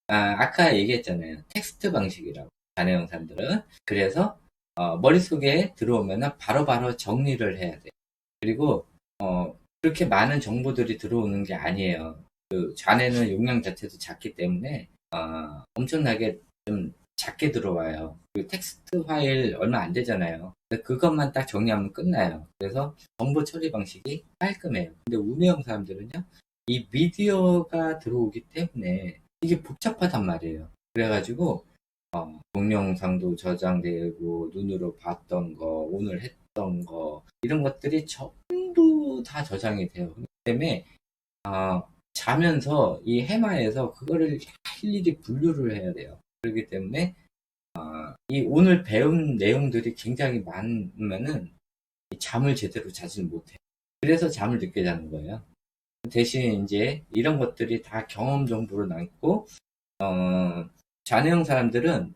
아까 얘기했잖아요. 텍스트 방식이라고. 좌뇌형 사람들은. 그래서, 머릿속에 들어오면 바로바로 정리를 해야 돼요. 그리고, 그렇게 많은 정보들이 들어오는 게 아니에요. 그 좌뇌는 용량 자체도 작기 때문에, 엄청나게 좀 작게 들어와요. 그 텍스트 파일 얼마 안 되잖아요. 그것만 딱 정리하면 끝나요. 그래서 정보 처리 방식이 깔끔해요. 근데 우매형 사람들은요, 이 미디어가 들어오기 때문에 이게 복잡하단 말이에요. 그래가지고, 동영상도 저장되고, 눈으로 봤던 거, 오늘 했던 거, 이런 것들이 전부 다 저장이 돼요. 그렇기 때문에, 자면서 이 해마에서 그거를 일일이 분류를 해야 돼요. 그렇기 때문에 이 오늘 배운 내용들이 굉장히 많으면은 잠을 제대로 자질 못해요. 그래서 잠을 늦게 자는 거예요. 대신 이제 이런 것들이 다 경험 정보로 남고 좌뇌형 사람들은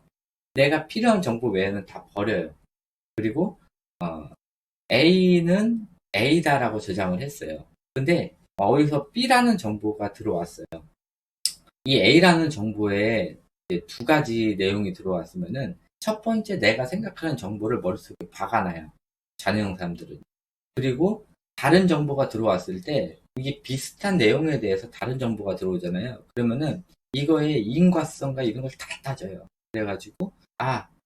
내가 필요한 정보 외에는 다 버려요. 그리고 A는 A다라고 저장을 했어요. 근데 어디서 B라는 정보가 들어왔어요. 이 A라는 정보에 두 가지 내용이 들어왔으면은 첫 번째 내가 생각하는 정보를 머릿속에 박아놔요. 좌뇌형 사람들은. 그리고 다른 정보가 들어왔을 때 이게 비슷한 내용에 대해서 다른 정보가 들어오잖아요. 그러면은 이거의 인과성과 이런 걸 다 따져요. 그래가지고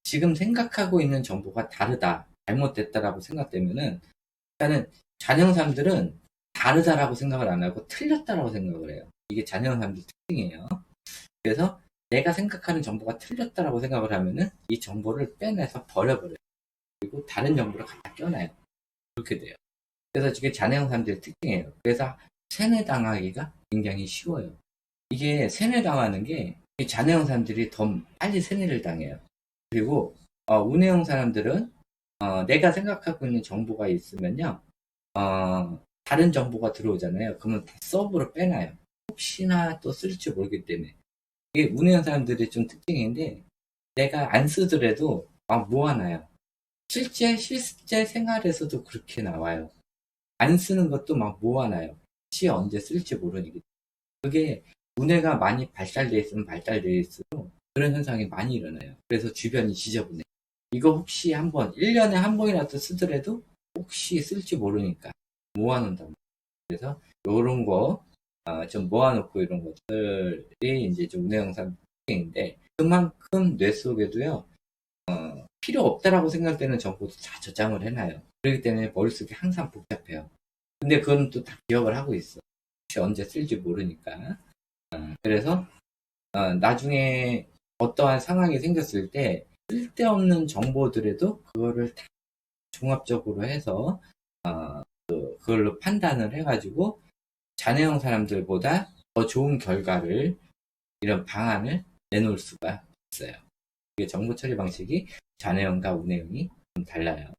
지금 생각하고 있는 정보가 다르다. 잘못됐다라고 생각되면은 일단은 좌뇌형 사람들은 다르다라고 생각을 안 하고 틀렸다라고 생각을 해요. 이게 좌뇌형 사람들 특징이에요. 그래서 내가 생각하는 정보가 틀렸다라고 생각을 하면은 이 정보를 빼내서 버려버려요. 그리고 다른 정보를 갖다 껴놔요. 그렇게 돼요. 그래서 이게 좌뇌형 사람들의 특징이에요. 그래서 세뇌당하기가 굉장히 쉬워요. 이게 세뇌당하는 게 좌뇌형 사람들이 더 빨리 세뇌를 당해요. 그리고 우뇌형 사람들은 내가 생각하고 있는 정보가 있으면요. 다른 정보가 들어오잖아요. 그러면 다 서브로 빼놔요. 혹시나 또 쓸지 모르기 때문에. 이게 우뇌형 사람들의 좀 특징인데 내가 안 쓰더라도 모아놔요. 실제 생활에서도 그렇게 나와요. 안 쓰는 것도 막 모아놔요. 혹시 언제 쓸지 모르니까. 그게 우뇌가 많이 발달되어 있으면 발달되어 그런 현상이 많이 일어나요. 그래서 주변이 지저분해. 이거 혹시 1년에 한 번이라도 쓰더라도 혹시 쓸지 모르니까 모아놓는다. 그래서 요런 거 좀 모아놓고 이런 것들이 이제 좀 우뇌형상 특징인데 그만큼 뇌 속에도요 필요 없다라고 생각되는 정보도 다 저장을 해놔요. 그렇기 때문에 머릿속이 항상 복잡해요. 근데 그건 또 다 기억을 하고 있어. 혹시 언제 쓸지 모르니까. 그래서 나중에 어떠한 상황이 생겼을 때 쓸데없는 정보들에도 그거를 다 종합적으로 해서 그걸로 판단을 해가지고 좌뇌형 사람들보다 더 좋은 결과를 이런 방안을 내놓을 수가 있어요. 이게 정보 처리 방식이 좌뇌형과 우뇌형이 좀 달라요.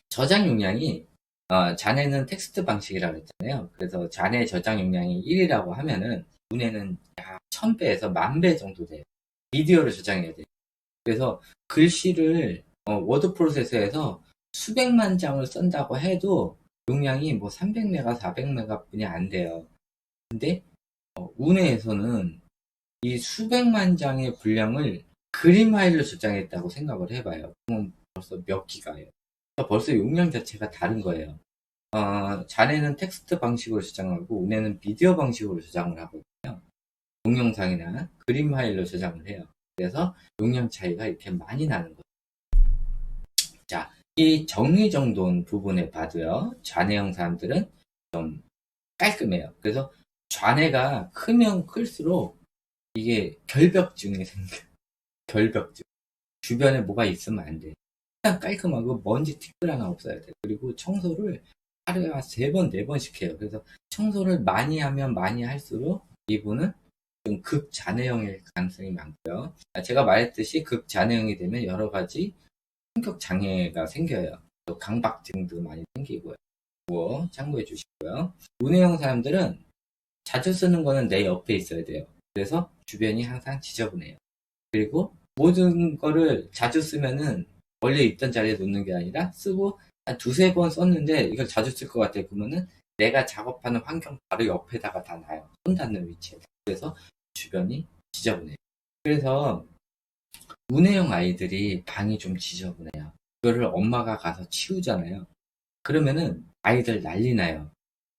저장 용량이 좌뇌는 텍스트 방식이라고 했잖아요. 그래서 좌뇌 저장 용량이 1이라고 하면은 우뇌는 약 1000배에서 10,000배 정도 돼요. 미디어를 저장해야 돼요. 그래서 글씨를 워드 프로세서에서 수백만 장을 쓴다고 해도 용량이 300메가, 400메가 뿐이 안 돼요. 근데 운해에서는 이 수백만 장의 분량을 그림 파일로 저장했다고 생각을 해봐요. 그럼 벌써 몇 기가예요. 벌써 용량 자체가 다른 거예요. 자네는 텍스트 방식으로 저장하고 운해는 비디오 방식으로 저장을 하거든요. 동영상이나 그림 파일로 저장을 해요. 그래서 용량 차이가 이렇게 많이 나는 거예요. 자, 이 정리정돈 부분에 봐도요. 좌뇌형 사람들은 좀 깔끔해요. 그래서 좌뇌가 크면 클수록 이게 결벽증이 생겨요. 결벽증. 주변에 뭐가 있으면 안 돼. 일단 깔끔하고 먼지 티끌 하나 없어야 돼. 그리고 청소를 하루에 3번, 4번씩 해요. 그래서 청소를 많이 하면 많이 할수록 이분은 좀 극자뇌형일 가능성이 많고요. 제가 말했듯이 극자뇌형이 되면 여러 가지 성격 장애가 생겨요. 또 강박증도 많이 생기고요. 그거 참고해 주시고요. 운해형 사람들은 자주 쓰는 거는 내 옆에 있어야 돼요. 그래서 주변이 항상 지저분해요. 그리고 모든 거를 자주 쓰면은 원래 있던 자리에 놓는 게 아니라 쓰고 한 2-3번 썼는데 이걸 자주 쓸 것 같아요. 그러면은 내가 작업하는 환경 바로 옆에다가 다 놔요. 손 닿는 위치에서. 그래서 주변이 지저분해요. 그래서 운해형 아이들이 방이 좀 지저분해요. 그거를 엄마가 가서 치우잖아요. 그러면은 아이들 난리 나요.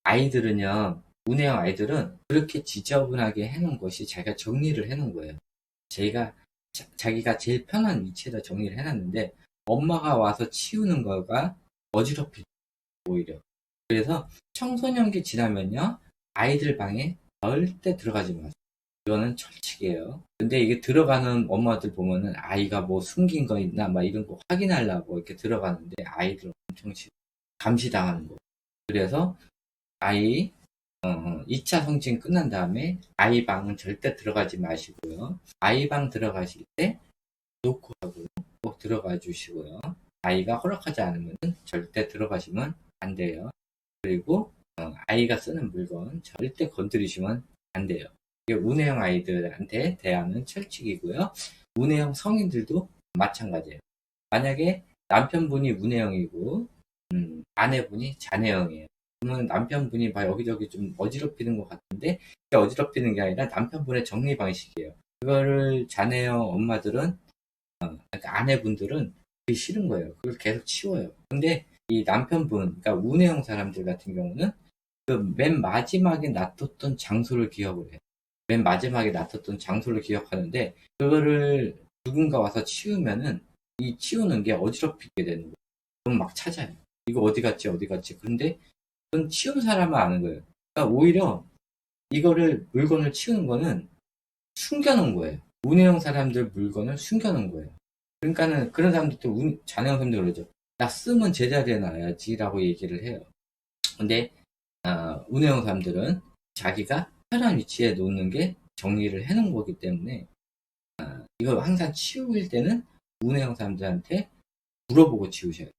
아이들은요, 운해형 아이들은 그렇게 지저분하게 해놓은 것이 자기가 정리를 해놓은 거예요. 자기가 제일 편한 위치에다 정리를 해놨는데 엄마가 와서 치우는 거가 어지럽히죠, 오히려. 그래서 청소년기 지나면요, 아이들 방에 절대 들어가지 마세요. 이거는 철칙이에요. 근데 이게 들어가는 엄마들 보면은 아이가 뭐 숨긴 거 있나 막 이런 거 확인하려고 이렇게 들어가는데 아이들 엄청 감시당하는 거. 그래서 아이 2차 성징 끝난 다음에 아이 방은 절대 들어가지 마시고요. 아이 방 들어가실 때 놓고 하고 꼭 들어가 주시고요. 아이가 허락하지 않으면 절대 들어가시면 안 돼요. 그리고 아이가 쓰는 물건 절대 건드리시면 안 돼요. 이게 운해형 아이들한테 대하는 철칙이고요. 운해형 성인들도 마찬가지예요. 만약에 남편분이 운해형이고 아내분이 잔해형이에요. 그러면 남편분이 막 여기저기 좀 어지럽히는 것 같은데 그게 어지럽히는 게 아니라 남편분의 정리 방식이에요. 그거를 잔해형 엄마들은 그러니까 아내분들은 그게 싫은 거예요. 그걸 계속 치워요. 근데 이 남편분, 그러니까 운해형 사람들 같은 경우는 그 맨 마지막에 놔뒀던 장소를 기억을 해요. 맨 마지막에 놔뒀던 장소를 기억하는데 그거를 누군가 와서 치우면은 이 치우는 게 어지럽히게 되는 거예요. 그럼 막 찾아요. 이거 어디 갔지 어디 갔지. 근데 그건 치운 사람은 아는 거예요. 그러니까 오히려 이거를 물건을 치우는 거는 숨겨놓은 거예요. 운해형 사람들 물건을 숨겨놓은 거예요. 그러니까는 그런 사람들도 잔해형 사람들 그러죠. 나 쓰면 제자리에 놔야지라고 얘기를 해요. 근데 운해형 사람들은 자기가 편한 위치에 놓는 게 정리를 해놓은 거기 때문에 이거 항상 치울 때는 운해형 사람들한테 물어보고 치우셔야 돼요.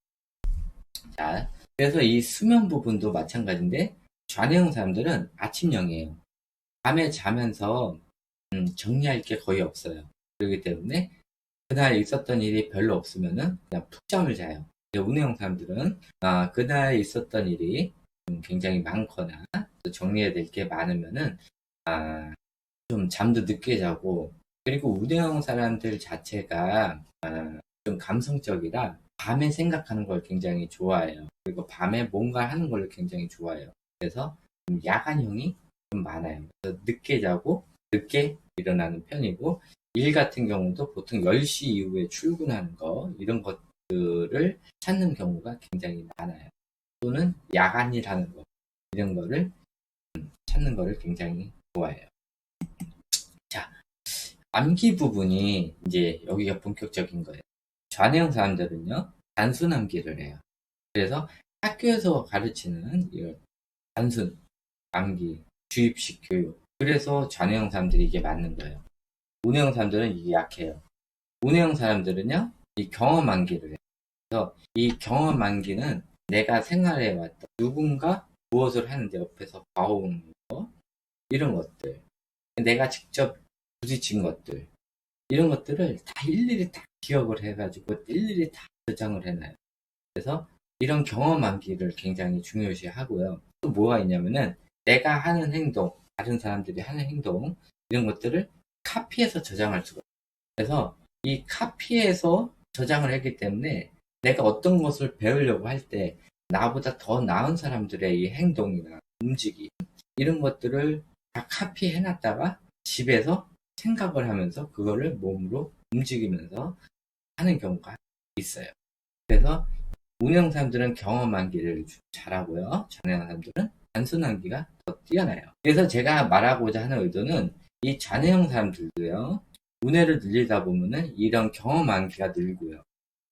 자, 그래서 이 수면 부분도 마찬가지인데 좌뇌형 사람들은 아침형이에요. 밤에 자면서 정리할 게 거의 없어요. 그렇기 때문에 그날 있었던 일이 별로 없으면은 그냥 푹 잠을 자요. 운해형 사람들은 그날 있었던 일이 굉장히 많거나 정리해야 될 게 많으면은 좀 잠도 늦게 자고 그리고 운해형 사람들 자체가 좀 감성적이라 밤에 생각하는 걸 굉장히 좋아해요. 그리고 밤에 뭔가 하는 걸 굉장히 좋아해요. 그래서 야간형이 좀 많아요. 그래서 늦게 자고 늦게 일어나는 편이고 일 같은 경우도 보통 10시 이후에 출근하는 거 이런 것들을 찾는 경우가 굉장히 많아요. 또는 야간일 하는 거 이런 거를 찾는 거를 굉장히 좋아해요. 자, 암기 부분이 이제 여기가 본격적인 거예요. 좌뇌형 사람들은요 단순 암기를 해요. 그래서 학교에서 가르치는 이런 단순 암기, 주입식 교육. 그래서 좌뇌형 사람들이 이게 맞는 거예요. 운해형 사람들은 이게 약해요. 운해형 사람들은요 이 경험 암기를 해요. 그래서 이 경험 암기는 내가 생활해왔던 누군가 무엇을 하는데 옆에서 봐오는 거 이런 것들 내가 직접 부딪힌 것들 이런 것들을 다 일일이 다 기억을 해가지고 일일이 다 저장을 해놔요. 그래서 이런 경험 암기를 굉장히 중요시 하고요. 또 뭐가 있냐면은 내가 하는 행동 다른 사람들이 하는 행동, 이런 것들을 카피해서 저장할 수가 있어요. 그래서 이 카피해서 저장을 했기 때문에 내가 어떤 것을 배우려고 할 때 나보다 더 나은 사람들의 이 행동이나 움직임, 이런 것들을 다 카피해놨다가 집에서 생각을 하면서 그거를 몸으로 움직이면서 하는 경우가 있어요. 그래서 운영사람들은 경험하기를 잘하고요. 잔해형사람들은 단순하기가 더 뛰어나요. 그래서 제가 말하고자 하는 의도는 이 잔해형 사람들도요. 운해를 늘리다 보면은 이런 경험 암기가 늘고요.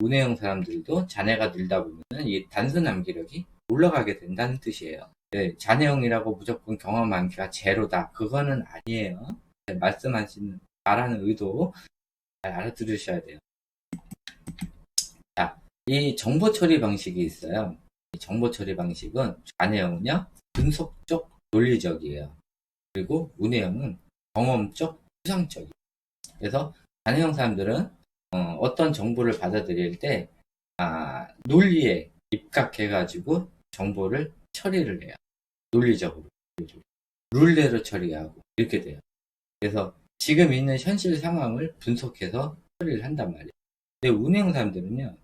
운해형 사람들도 잔해가 늘다 보면은 이 단순 암기력이 올라가게 된다는 뜻이에요. 네, 잔해형이라고 무조건 경험 암기가 제로다. 그거는 아니에요. 네, 말하는 의도 잘 알아들으셔야 돼요. 자, 이 정보 처리 방식이 있어요. 이 정보 처리 방식은 잔해형은요, 분석적, 논리적이에요. 그리고 운해형은 경험적, 추상적이에요. 그래서 잔해형 사람들은 어떤 정보를 받아들일 때 논리에 입각해가지고 정보를 처리를 해요. 논리적으로. 룰대로 처리하고 이렇게 돼요. 그래서 지금 있는 현실 상황을 분석해서 처리를 한단 말이에요. 근데 운해형 사람들은요,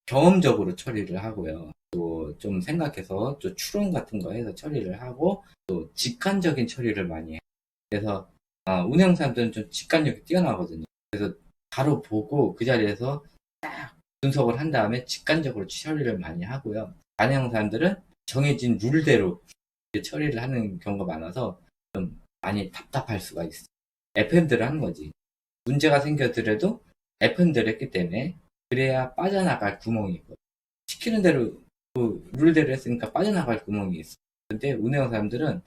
경험적으로 처리를 하고요. 또 좀 생각해서 또 추론 같은 거 해서 처리를 하고 또 직관적인 처리를 많이 해요. 그래서 운영 사람들은 좀 직관력이 뛰어나거든요. 그래서 바로 보고 그 자리에서 딱 분석을 한 다음에 직관적으로 처리를 많이 하고요. 반영 사람들은 정해진 룰대로 처리를 하는 경우가 많아서 좀 많이 답답할 수가 있어요. FM대로 하는 거지. 문제가 생겨더라도 FM대로 했기 때문에 그래야 빠져나갈 구멍이 있고 시키는 대로 룰대로 했으니까 빠져나갈 구멍이 있어. 근데 운영 사람들은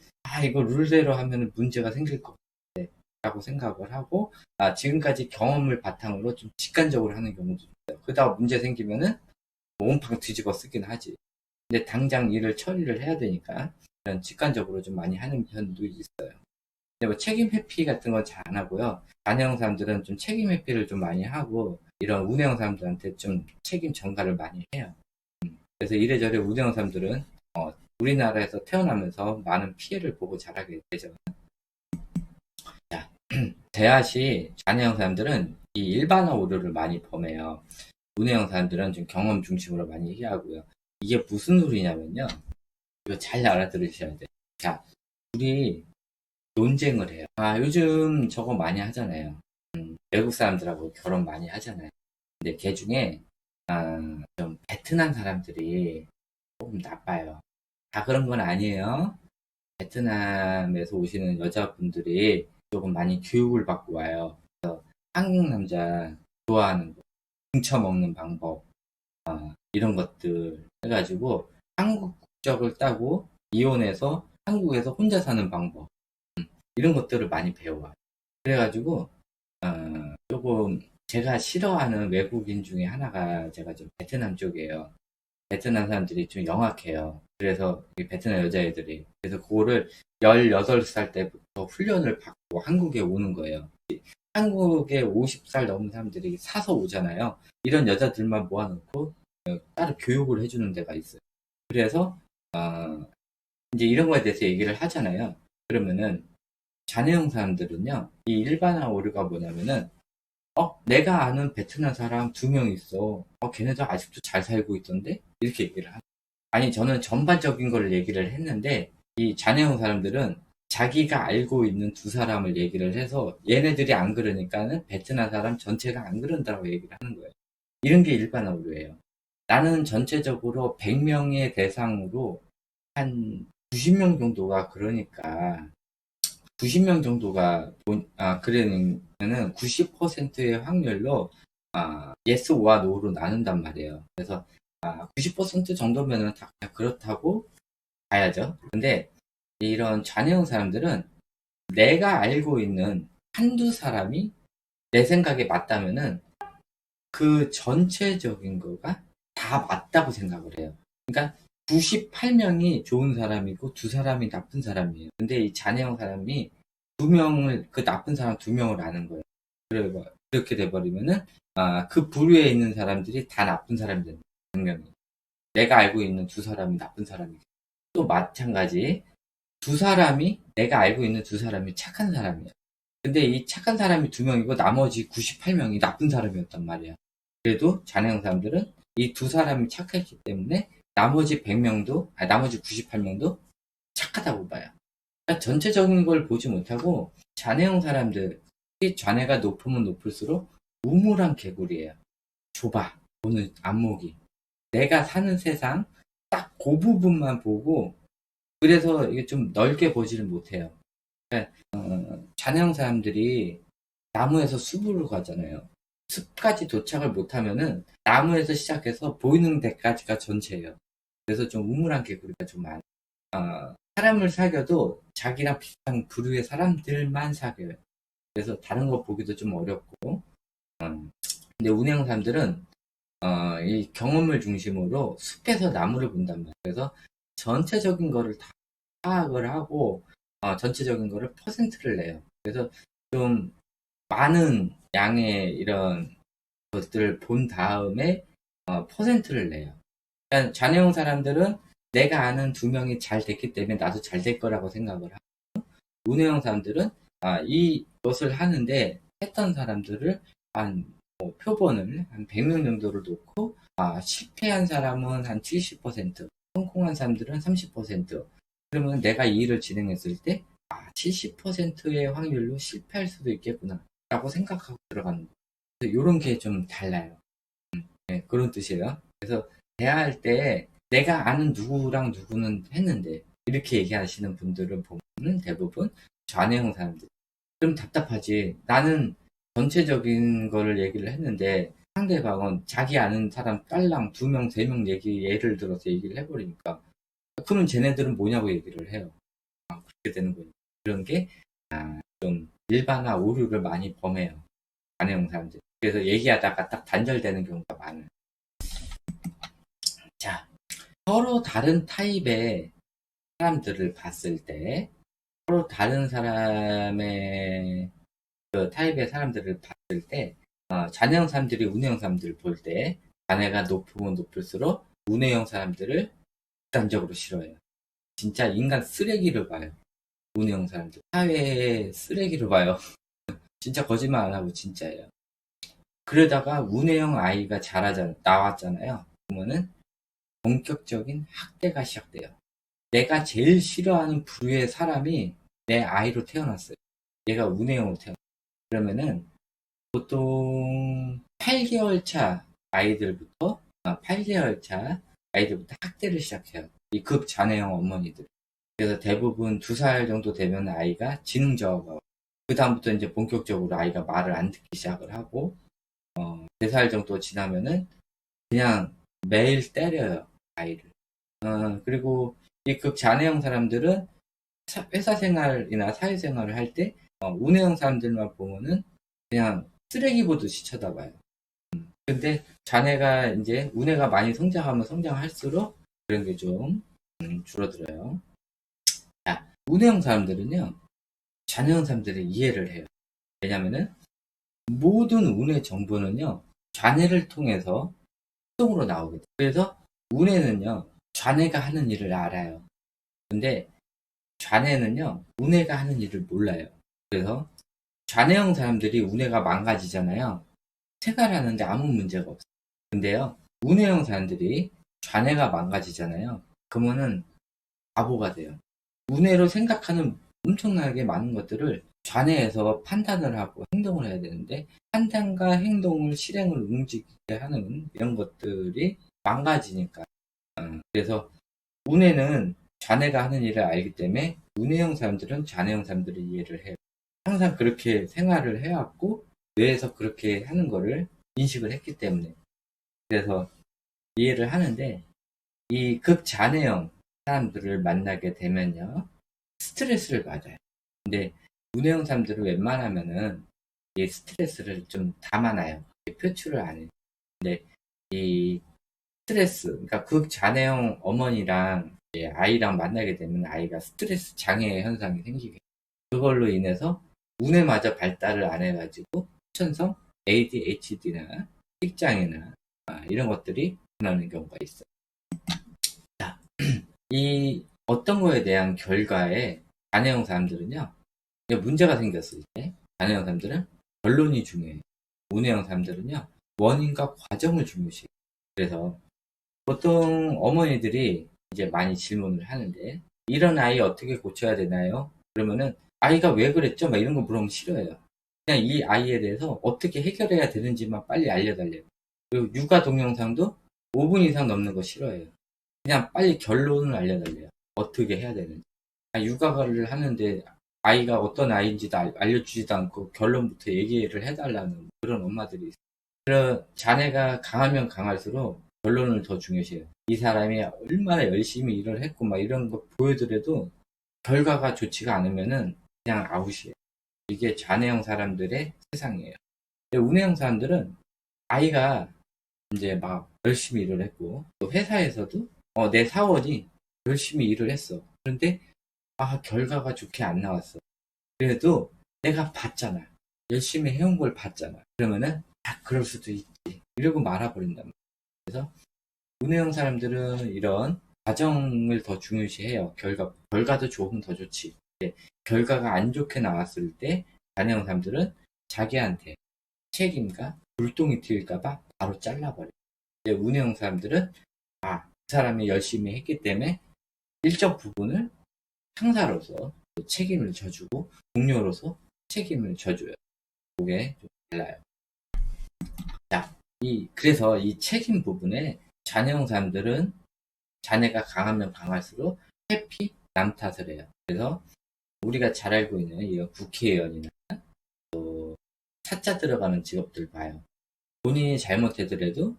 이거 룰대로 하면 문제가 생길 것 같아 라고 생각을 하고 지금까지 경험을 바탕으로 좀 직관적으로 하는 경우도 있어요. 그러다가 문제 생기면은 온팡 뒤집어 쓰긴 하지. 근데 당장 일을 처리를 해야 되니까 이런 직관적으로 좀 많이 하는 편도 있어요. 근데 뭐 책임 회피 같은 건 잘 안 하고요. 반영 사람들은 좀 책임 회피를 좀 많이 하고 이런 운영 사람들한테 좀 책임 전가를 많이 해요. 그래서 이래저래 운영 사람들은 우리나라에서 태어나면서 많은 피해를 보고 자라게 되죠. 자, 대하시 잔해형 사람들은 이 일반화 오류를 많이 범해요. 운해형 사람들은 좀 경험 중심으로 많이 얘기하고요. 이게 무슨 소리냐면요. 이거 잘 알아들으셔야 돼요. 자, 우리 논쟁을 해요. 요즘 저거 많이 하잖아요. 외국 사람들하고 결혼 많이 하잖아요. 근데 걔 중에 좀 베트남 사람들이 조금 나빠요. 다 그런 건 아니에요. 베트남에서 오시는 여자분들이 조금 많이 교육을 받고 와요. 그래서 한국 남자 좋아하는 거, 등쳐먹는 방법, 이런 것들 해가지고 한국 국적을 따고 이혼해서 한국에서 혼자 사는 방법, 이런 것들을 많이 배워요. 그래가지고 조금 제가 싫어하는 외국인 중에 하나가 제가 좀 베트남 쪽이에요. 베트남 사람들이 좀 영악해요. 그래서 베트남 여자애들이 그래서 그거를 18살 때부터 훈련을 받고 한국에 오는 거예요. 한국에 50살 넘은 사람들이 사서 오잖아요. 이런 여자들만 모아놓고 따로 교육을 해주는 데가 있어요. 그래서 이제 이런 거에 대해서 얘기를 하잖아요. 그러면은 잔해형 사람들은요, 이 일반화 오류가 뭐냐면은 내가 아는 베트남 사람 2명 있어. 걔네들 아직도 잘 살고 있던데? 이렇게 얘기를 하죠. 아니, 저는 전반적인 걸 얘기를 했는데, 이 잔해형 사람들은 자기가 알고 있는 2사람을 얘기를 해서 얘네들이 안 그러니까는 베트남 사람 전체가 안 그런다고 얘기를 하는 거예요. 이런 게 일반화 오류예요. 나는 전체적으로 100명의 대상으로 한 90명 정도가 그러니까 90명 정도가 그러면은 90%의 확률로 yes or no로 나눈단 말이에요. 그래서 90% 정도면은 다 그냥 그렇다고 봐야죠. 근데 이런 잔해형 사람들은 내가 알고 있는 한두 사람이 내 생각에 맞다면은 그 전체적인 거가 다 맞다고 생각을 해요. 그러니까 98명이 좋은 사람이고 2사람이 나쁜 사람이에요. 근데 이 잔해형 사람이 2명을, 그 나쁜 사람 2명을 아는 거예요. 그렇게 돼버리면은, 그 부류에 있는 사람들이 다 나쁜 사람이 되는 거예요. 내가 알고 있는 2사람이 나쁜 사람이고. 또 마찬가지, 2사람이 내가 알고 있는 두 사람이 착한 사람이야. 근데 이 착한 사람이 2명이고 나머지 98명이 나쁜 사람이었단 말이야. 그래도 잔해형 사람들은 이 두 사람이 착했기 때문에 나머지 100명도, 아니 나머지 98명도 착하다고 봐요. 그러니까 전체적인 걸 보지 못하고 잔해형 사람들이 잔해가 높으면 높을수록 우물한 개구리예요. 좁아. 보는 안목이. 내가 사는 세상 딱 그 부분만 보고 그래서 이게 좀 넓게 보지를 못해요. 그러니까 잔해형 사람들이 나무에서 숲으로 가잖아요. 숲까지 도착을 못하면은 나무에서 시작해서 보이는 데까지가 전체예요. 그래서 좀 우물한 개구리가 좀 많아요. 사람을 사귀어도 자기랑 비슷한 부류의 사람들만 사귀어요. 그래서 다른 거 보기도 좀 어렵고 근데 운영 사람들은 이 경험을 중심으로 숲에서 나무를 본단 말이에요. 그래서 전체적인 거를 다 파악을 하고 전체적인 거를 퍼센트를 내요. 그래서 좀 많은 양의 이런 것들을 본 다음에 퍼센트를 내요. 그러니까 잔해형 사람들은 내가 아는 2명이 잘 됐기 때문에 나도 잘 될 거라고 생각을 하고 운해형 사람들은 이것을 하는데 했던 사람들을 표본을 한 100명 정도를 놓고 실패한 사람은 한 70%, 성공한 사람들은 30%. 그러면 내가 이 일을 진행했을 때 70%의 확률로 실패할 수도 있겠구나 라고 생각하고 들어가는 거예요. 이런 게 좀 달라요. 네, 그런 뜻이에요. 그래서 대화할 때 내가 아는 누구랑 누구는 했는데 이렇게 얘기하시는 분들을 보면 대부분 좌뇌형 사람들. 좀 답답하지. 나는 전체적인 거를 얘기를 했는데 상대방은 자기 아는 사람 딸랑 2명, 3명 예를 들어서 얘기를 해버리니까 그러면 쟤네들은 뭐냐고 얘기를 해요. 그렇게 되는 거예요. 그런 게 좀 일반화 오류를 많이 범해요. 좌뇌형 사람들. 그래서 얘기하다가 딱 단절되는 경우가 많아요. 자, 서로 다른 타입의 사람들을 봤을 때 서로 다른 사람의 그 타입의 사람들을 봤을 때 잔해형 사람들이 운해형 사람들을 볼 때 잔해가 높으면 높을수록 운해형 사람들을 극단적으로 싫어해요. 진짜 인간 쓰레기를 봐요. 운해형 사람들 사회의 쓰레기를 봐요. 진짜 거짓말 안 하고 진짜예요. 그러다가 운해형 아이가 나왔잖아요. 그러면은 본격적인 학대가 시작돼요. 내가 제일 싫어하는 부류의 사람이 내 아이로 태어났어요. 얘가 운해형으로 태어났어요. 그러면은 보통 8개월 차 아이들부터 8개월 차 아이들부터 학대를 시작해요. 이 극잔해형 어머니들. 그래서 대부분 2살 정도 되면 아이가 지능저하가 그 다음부터 이제 본격적으로 아이가 말을 안 듣기 시작을 하고 4살 정도 지나면은 그냥 매일 때려요 아이를. 그리고 이 극잔해형 사람들은 회사 생활이나 사회생활을 할 때 운해형 사람들만 보면은 그냥 쓰레기 보듯이 쳐다봐요. 근데 자네가 이제 운해가 많이 성장하면 성장할수록 그런 게 좀 줄어들어요. 자, 운해형 사람들은요, 잔해형 사람들을 이해를 해요. 왜냐면은 모든 운해 정보는요, 좌뇌를 통해서 수동으로 나오게 돼요. 그래서 운해는요, 좌뇌가 하는 일을 알아요. 근데 좌뇌는요, 운해가 하는 일을 몰라요. 그래서 좌뇌형 사람들이 운해가 망가지잖아요. 생활하는데 아무 문제가 없어요. 근데요, 운해형 사람들이 좌뇌가 망가지잖아요. 그러면은 바보가 돼요. 운해로 생각하는 엄청나게 많은 것들을 좌뇌에서 판단을 하고 행동을 해야 되는데 판단과 행동을 실행을 움직이게 하는 이런 것들이 망가지니까. 그래서 운해는 좌뇌가 하는 일을 알기 때문에 운해형 사람들은 좌뇌형 사람들을 이해를 해요. 항상 그렇게 생활을 해왔고 뇌에서 그렇게 하는 거를 인식을 했기 때문에 그래서 이해를 하는데 이 극잔해형 사람들을 만나게 되면요 스트레스를 받아요. 근데 운해형 사람들은 웬만하면은 이 스트레스를 좀 담아놔요. 표출을 안 해요. 근데 이 스트레스, 그러니까 극잔해형 어머니랑 아이랑 만나게 되면 아이가 스트레스 장애 현상이 생기게 돼요. 그걸로 인해서 운해마저 발달을 안 해가지고 천성 ADHD나 식장애나 이런 것들이 나타나는 경우가 있어요. 자, 이 어떤 거에 대한 결과에 자녀형 사람들은요, 이게 문제가 생겼을 때, 자녀형 사람들은 결론이 중요해요. 운해형 사람들은요, 원인과 과정을 중요시해요. 그래서 보통 어머니들이 이제 많이 질문을 하는데, 이런 아이 어떻게 고쳐야 되나요? 그러면은, 아이가 왜 그랬죠? 막 이런 거 물으면 싫어요. 그냥 이 아이에 대해서 어떻게 해결해야 되는지만 빨리 알려달래요. 그리고 육아 동영상도 5분 이상 넘는 거 싫어해요. 그냥 빨리 결론을 알려달래요. 어떻게 해야 되는지. 육아를 하는데 아이가 어떤 아이인지도 알려주지도 않고 결론부터 얘기를 해달라는 그런 엄마들이 있어요. 그런 자네가 강하면 강할수록 결론을 더 중요시해요. 이 사람이 얼마나 열심히 일을 했고 막 이런 거 보여드려도 결과가 좋지가 않으면은 그냥 아웃이에요. 이게 좌뇌형 사람들의 세상이에요. 우뇌형 사람들은 아이가 이제 막 열심히 일을 했고 또 회사에서도 내 사원이 열심히 일을 했어. 그런데 결과가 좋게 안 나왔어. 그래도 내가 봤잖아. 열심히 해온 걸 봤잖아. 그러면은 그럴 수도 있지. 이러고 말아버린단 말이야. 그래서 우뇌형 사람들은 이런 과정을 더 중요시해요. 결과도 좋으면 더 좋지. 결과가 안 좋게 나왔을 때 좌뇌형 사람들은 자기한테 책임과 불똥이 튈까봐 바로 잘라버려요. 우뇌형 사람들은 그 사람이 열심히 했기 때문에 일정 부분을 상사로서 책임을 져주고 동료로서 책임을 져줘요. 그게 좀 달라요. 자, 그래서 이 책임 부분에 자녀형 사람들은 자네가 강하면 강할수록 회피 남 탓을 해요. 그래서 우리가 잘 알고 있는 이 국회의원이나 또 사자 들어가는 직업들 봐요. 본인이 잘못하더라도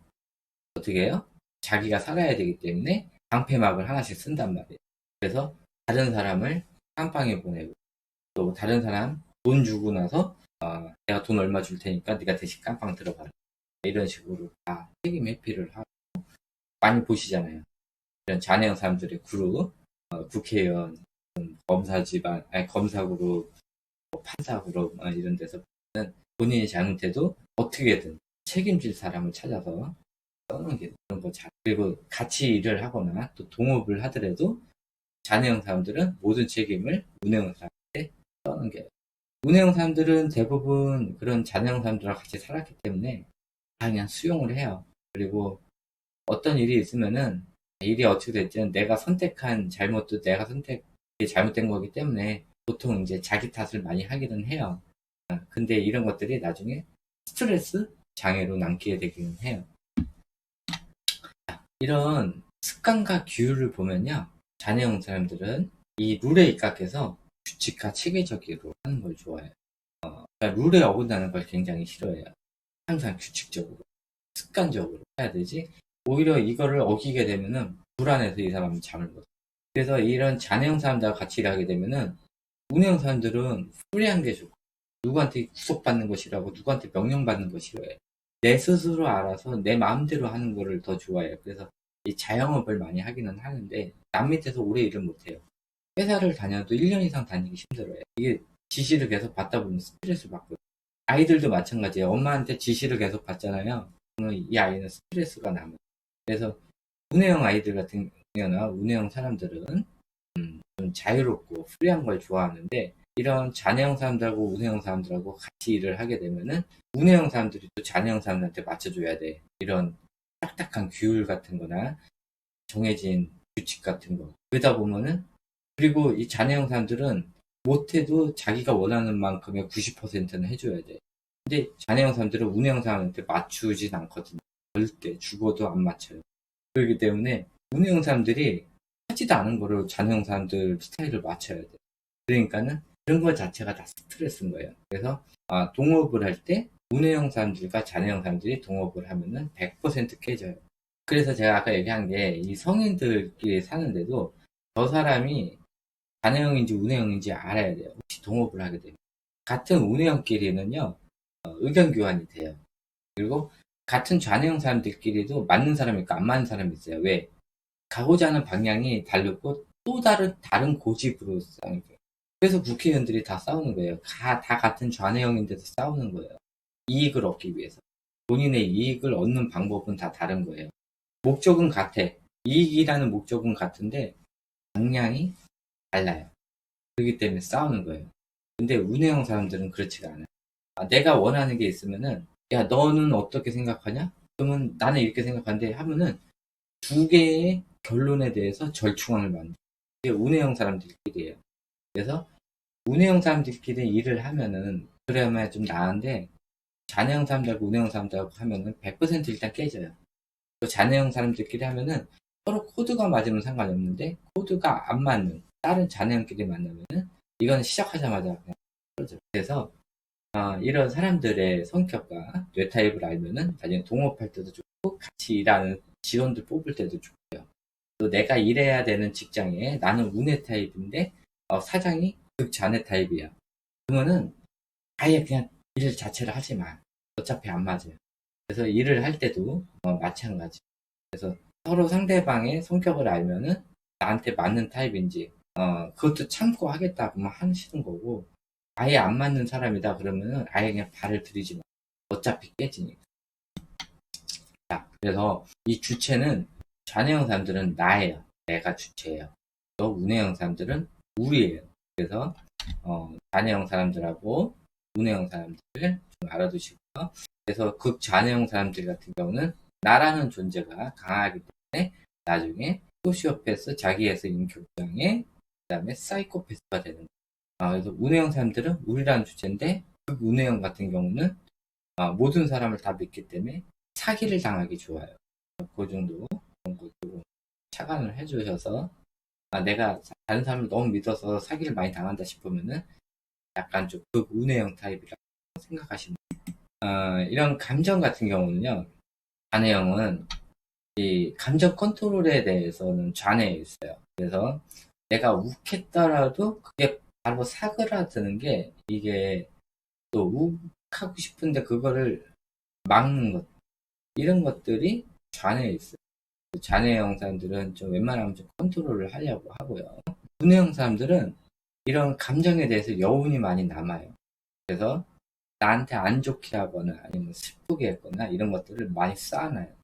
어떻게 해요? 자기가 살아야 되기 때문에 방패막을 하나씩 쓴단 말이에요. 그래서 다른 사람을 깜빵에 보내고 또 다른 사람 돈 주고 나서 내가 돈 얼마 줄 테니까 네가 대신 깜빵 들어가라. 이런 식으로 다 책임 회피를 하고 많이 보시잖아요. 이런 잔해형 사람들의 그룹, 국회의원, 검사 집안, 검사 그룹, 판사 그룹 이런 데서 보면 본인이 잘못해도 어떻게든 책임질 사람을 찾아서 써는 게 그런 거 잘. 그리고 같이 일을 하거나 또 동업을 하더라도 잔해형 사람들은 모든 책임을 운해형 사람한테 써는 게. 운해형 사람들은 대부분 그런 잔해형 사람들과 같이 살았기 때문에 다 그냥 수용을 해요. 그리고 어떤 일이 있으면은 일이 어떻게 됐든 내가 선택한 잘못도 내가 선택이 잘못된 거기 때문에 보통 이제 자기 탓을 많이 하기는 해요. 근데 이런 것들이 나중에 스트레스 장애로 남게 되기는 해요. 이런 습관과 규율을 보면요. 자녀형 사람들은 이 룰에 입각해서 규칙과 체계적으로 하는 걸 좋아해요. 그러니까 룰에 어긋나는 걸 굉장히 싫어해요. 항상 규칙적으로, 습관적으로 해야 되지. 오히려 이거를 어기게 되면은 불안해서 이 사람은 잠을 못 자요. 그래서 이런 자녀형 사람들과 같이 일하게 되면은 운영 사람들은 프리한 게 좋고 누구한테 구속받는 거 싫어하고 누구한테 명령받는 거 싫어해요. 내 스스로 알아서 내 마음대로 하는 거를 더 좋아해요. 그래서 이 자영업을 많이 하기는 하는데 남 밑에서 오래 일을 못해요. 회사를 다녀도 1년 이상 다니기 힘들어요. 이게 지시를 계속 받다 보면 스트레스 받고 아이들도 마찬가지예요. 엄마한테 지시를 계속 받잖아요. 그러면 이 아이는 스트레스가 남아요. 그래서 운해형 아이들 같은 경우나 운해형 사람들은 좀 자유롭고 프리한 걸 좋아하는데 이런 잔해형 사람들하고 운해형 사람들하고 같이 일을 하게 되면은 운해형 사람들이 또 잔해형 사람들한테 맞춰줘야 돼. 이런 딱딱한 규율 같은 거나 정해진 규칙 같은 거. 그러다 보면은 그리고 이 잔해형 사람들은 못해도 자기가 원하는 만큼의 90%는 해줘야 돼. 근데 잔해형 사람들은 운해형 사람한테 맞추진 않거든요. 절대 죽어도 안 맞춰요. 그렇기 때문에 운해형 사람들이 하지도 않은 거를 잔해형 사람들 스타일을 맞춰야 돼. 그러니까는 그런 것 자체가 다 스트레스인 거예요. 그래서 동업을 할 때 운해형 사람들과 잔해형 사람들이 동업을 하면은 100% 깨져요. 그래서 제가 아까 얘기한 게 이 성인들끼리 사는데도 저 사람이 잔해형인지 운해형인지 알아야 돼요. 혹시 동업을 하게 되면. 같은 운해형끼리는요, 의견 교환이 돼요. 그리고 같은 좌뇌형 사람들끼리도 맞는 사람이 있고 안 맞는 사람이 있어요. 왜? 가고자 하는 방향이 다르고 또 다른 고집으로 싸우는 거예요. 그래서 국회의원들이 다 싸우는 거예요. 다 같은 좌뇌형인데도 싸우는 거예요. 이익을 얻기 위해서. 본인의 이익을 얻는 방법은 다 다른 거예요. 목적은 같아. 이익이라는 목적은 같은데 방향이 달라요. 그렇기 때문에 싸우는 거예요. 근데 운해형 사람들은 그렇지가 않아요. 내가 원하는 게 있으면은, 야, 너는 어떻게 생각하냐? 그러면 나는 이렇게 생각하는데 하면은 두 개의 결론에 대해서 절충안을 만들어요. 이게 운해형 사람들끼리예요. 그래서 운해형 사람들끼리 일을 하면은 그래야만 좀 나은데, 잔해형 사람들하고 운해형 사람들하고 하면은 100% 일단 깨져요. 또 잔해형 사람들끼리 하면은 서로 코드가 맞으면 상관이 없는데, 코드가 안 맞는 다른 잔해형끼리 만나면은 이건 시작하자마자 그냥 떨어져요. 그래서 이런 사람들의 성격과 뇌 타입을 알면은 나중에 동업할 때도 좋고 같이 일하는 직원들 뽑을 때도 좋고요. 또 내가 일해야 되는 직장에 나는 운해 타입인데 사장이 극잔해 타입이야. 그러면은 아예 그냥 일 자체를 하지 마. 어차피 안 맞아요. 그래서 일을 할 때도 마찬가지. 그래서 서로 상대방의 성격을 알면은 나한테 맞는 타입인지 그것도 참고 하겠다 그러면 하시는 거고, 아예 안 맞는 사람이다 그러면은 아예 그냥 발을 들이지 마. 어차피 깨지니까. 자, 그래서 이 주체는 좌뇌형 사람들은 나예요. 내가 주체예요. 또 우뇌형 사람들은 우리예요. 그래서 좌뇌형 사람들하고 우뇌형 사람들 좀 알아두시고요. 그래서 극좌뇌형 사람들 같은 경우는 나라는 존재가 강하기 때문에 나중에 소시오패스, 자기애서 인격장애, 그 다음에 사이코패스가 되는 거예요. 그래서 운해형 사람들은 우리라는 주체인데, 그 운해형 같은 경우는 모든 사람을 다 믿기 때문에 사기를 당하기 좋아요. 그 정도 그런 것도 착안을 해주셔서, 내가 다른 사람을 너무 믿어서 사기를 많이 당한다 싶으면은 약간 좀 극운해형 타입이라고 생각하시면 돼요. 이런 감정 같은 경우는요, 좌뇌형은 이 감정 컨트롤에 대해서는 좌뇌에 있어요. 그래서 내가 욱했더라도 그게 바로 사그라드는 게, 이게 또 욱하고 싶은데 그거를 막는 것, 이런 것들이 좌뇌에 있어요. 좌뇌형 사람들은 좀 웬만하면 좀 컨트롤을 하려고 하고요. 우뇌형 사람들은 이런 감정에 대해서 여운이 많이 남아요. 그래서 나한테 안 좋게 하거나 아니면 슬프게 했거나 이런 것들을 많이 쌓아놔요.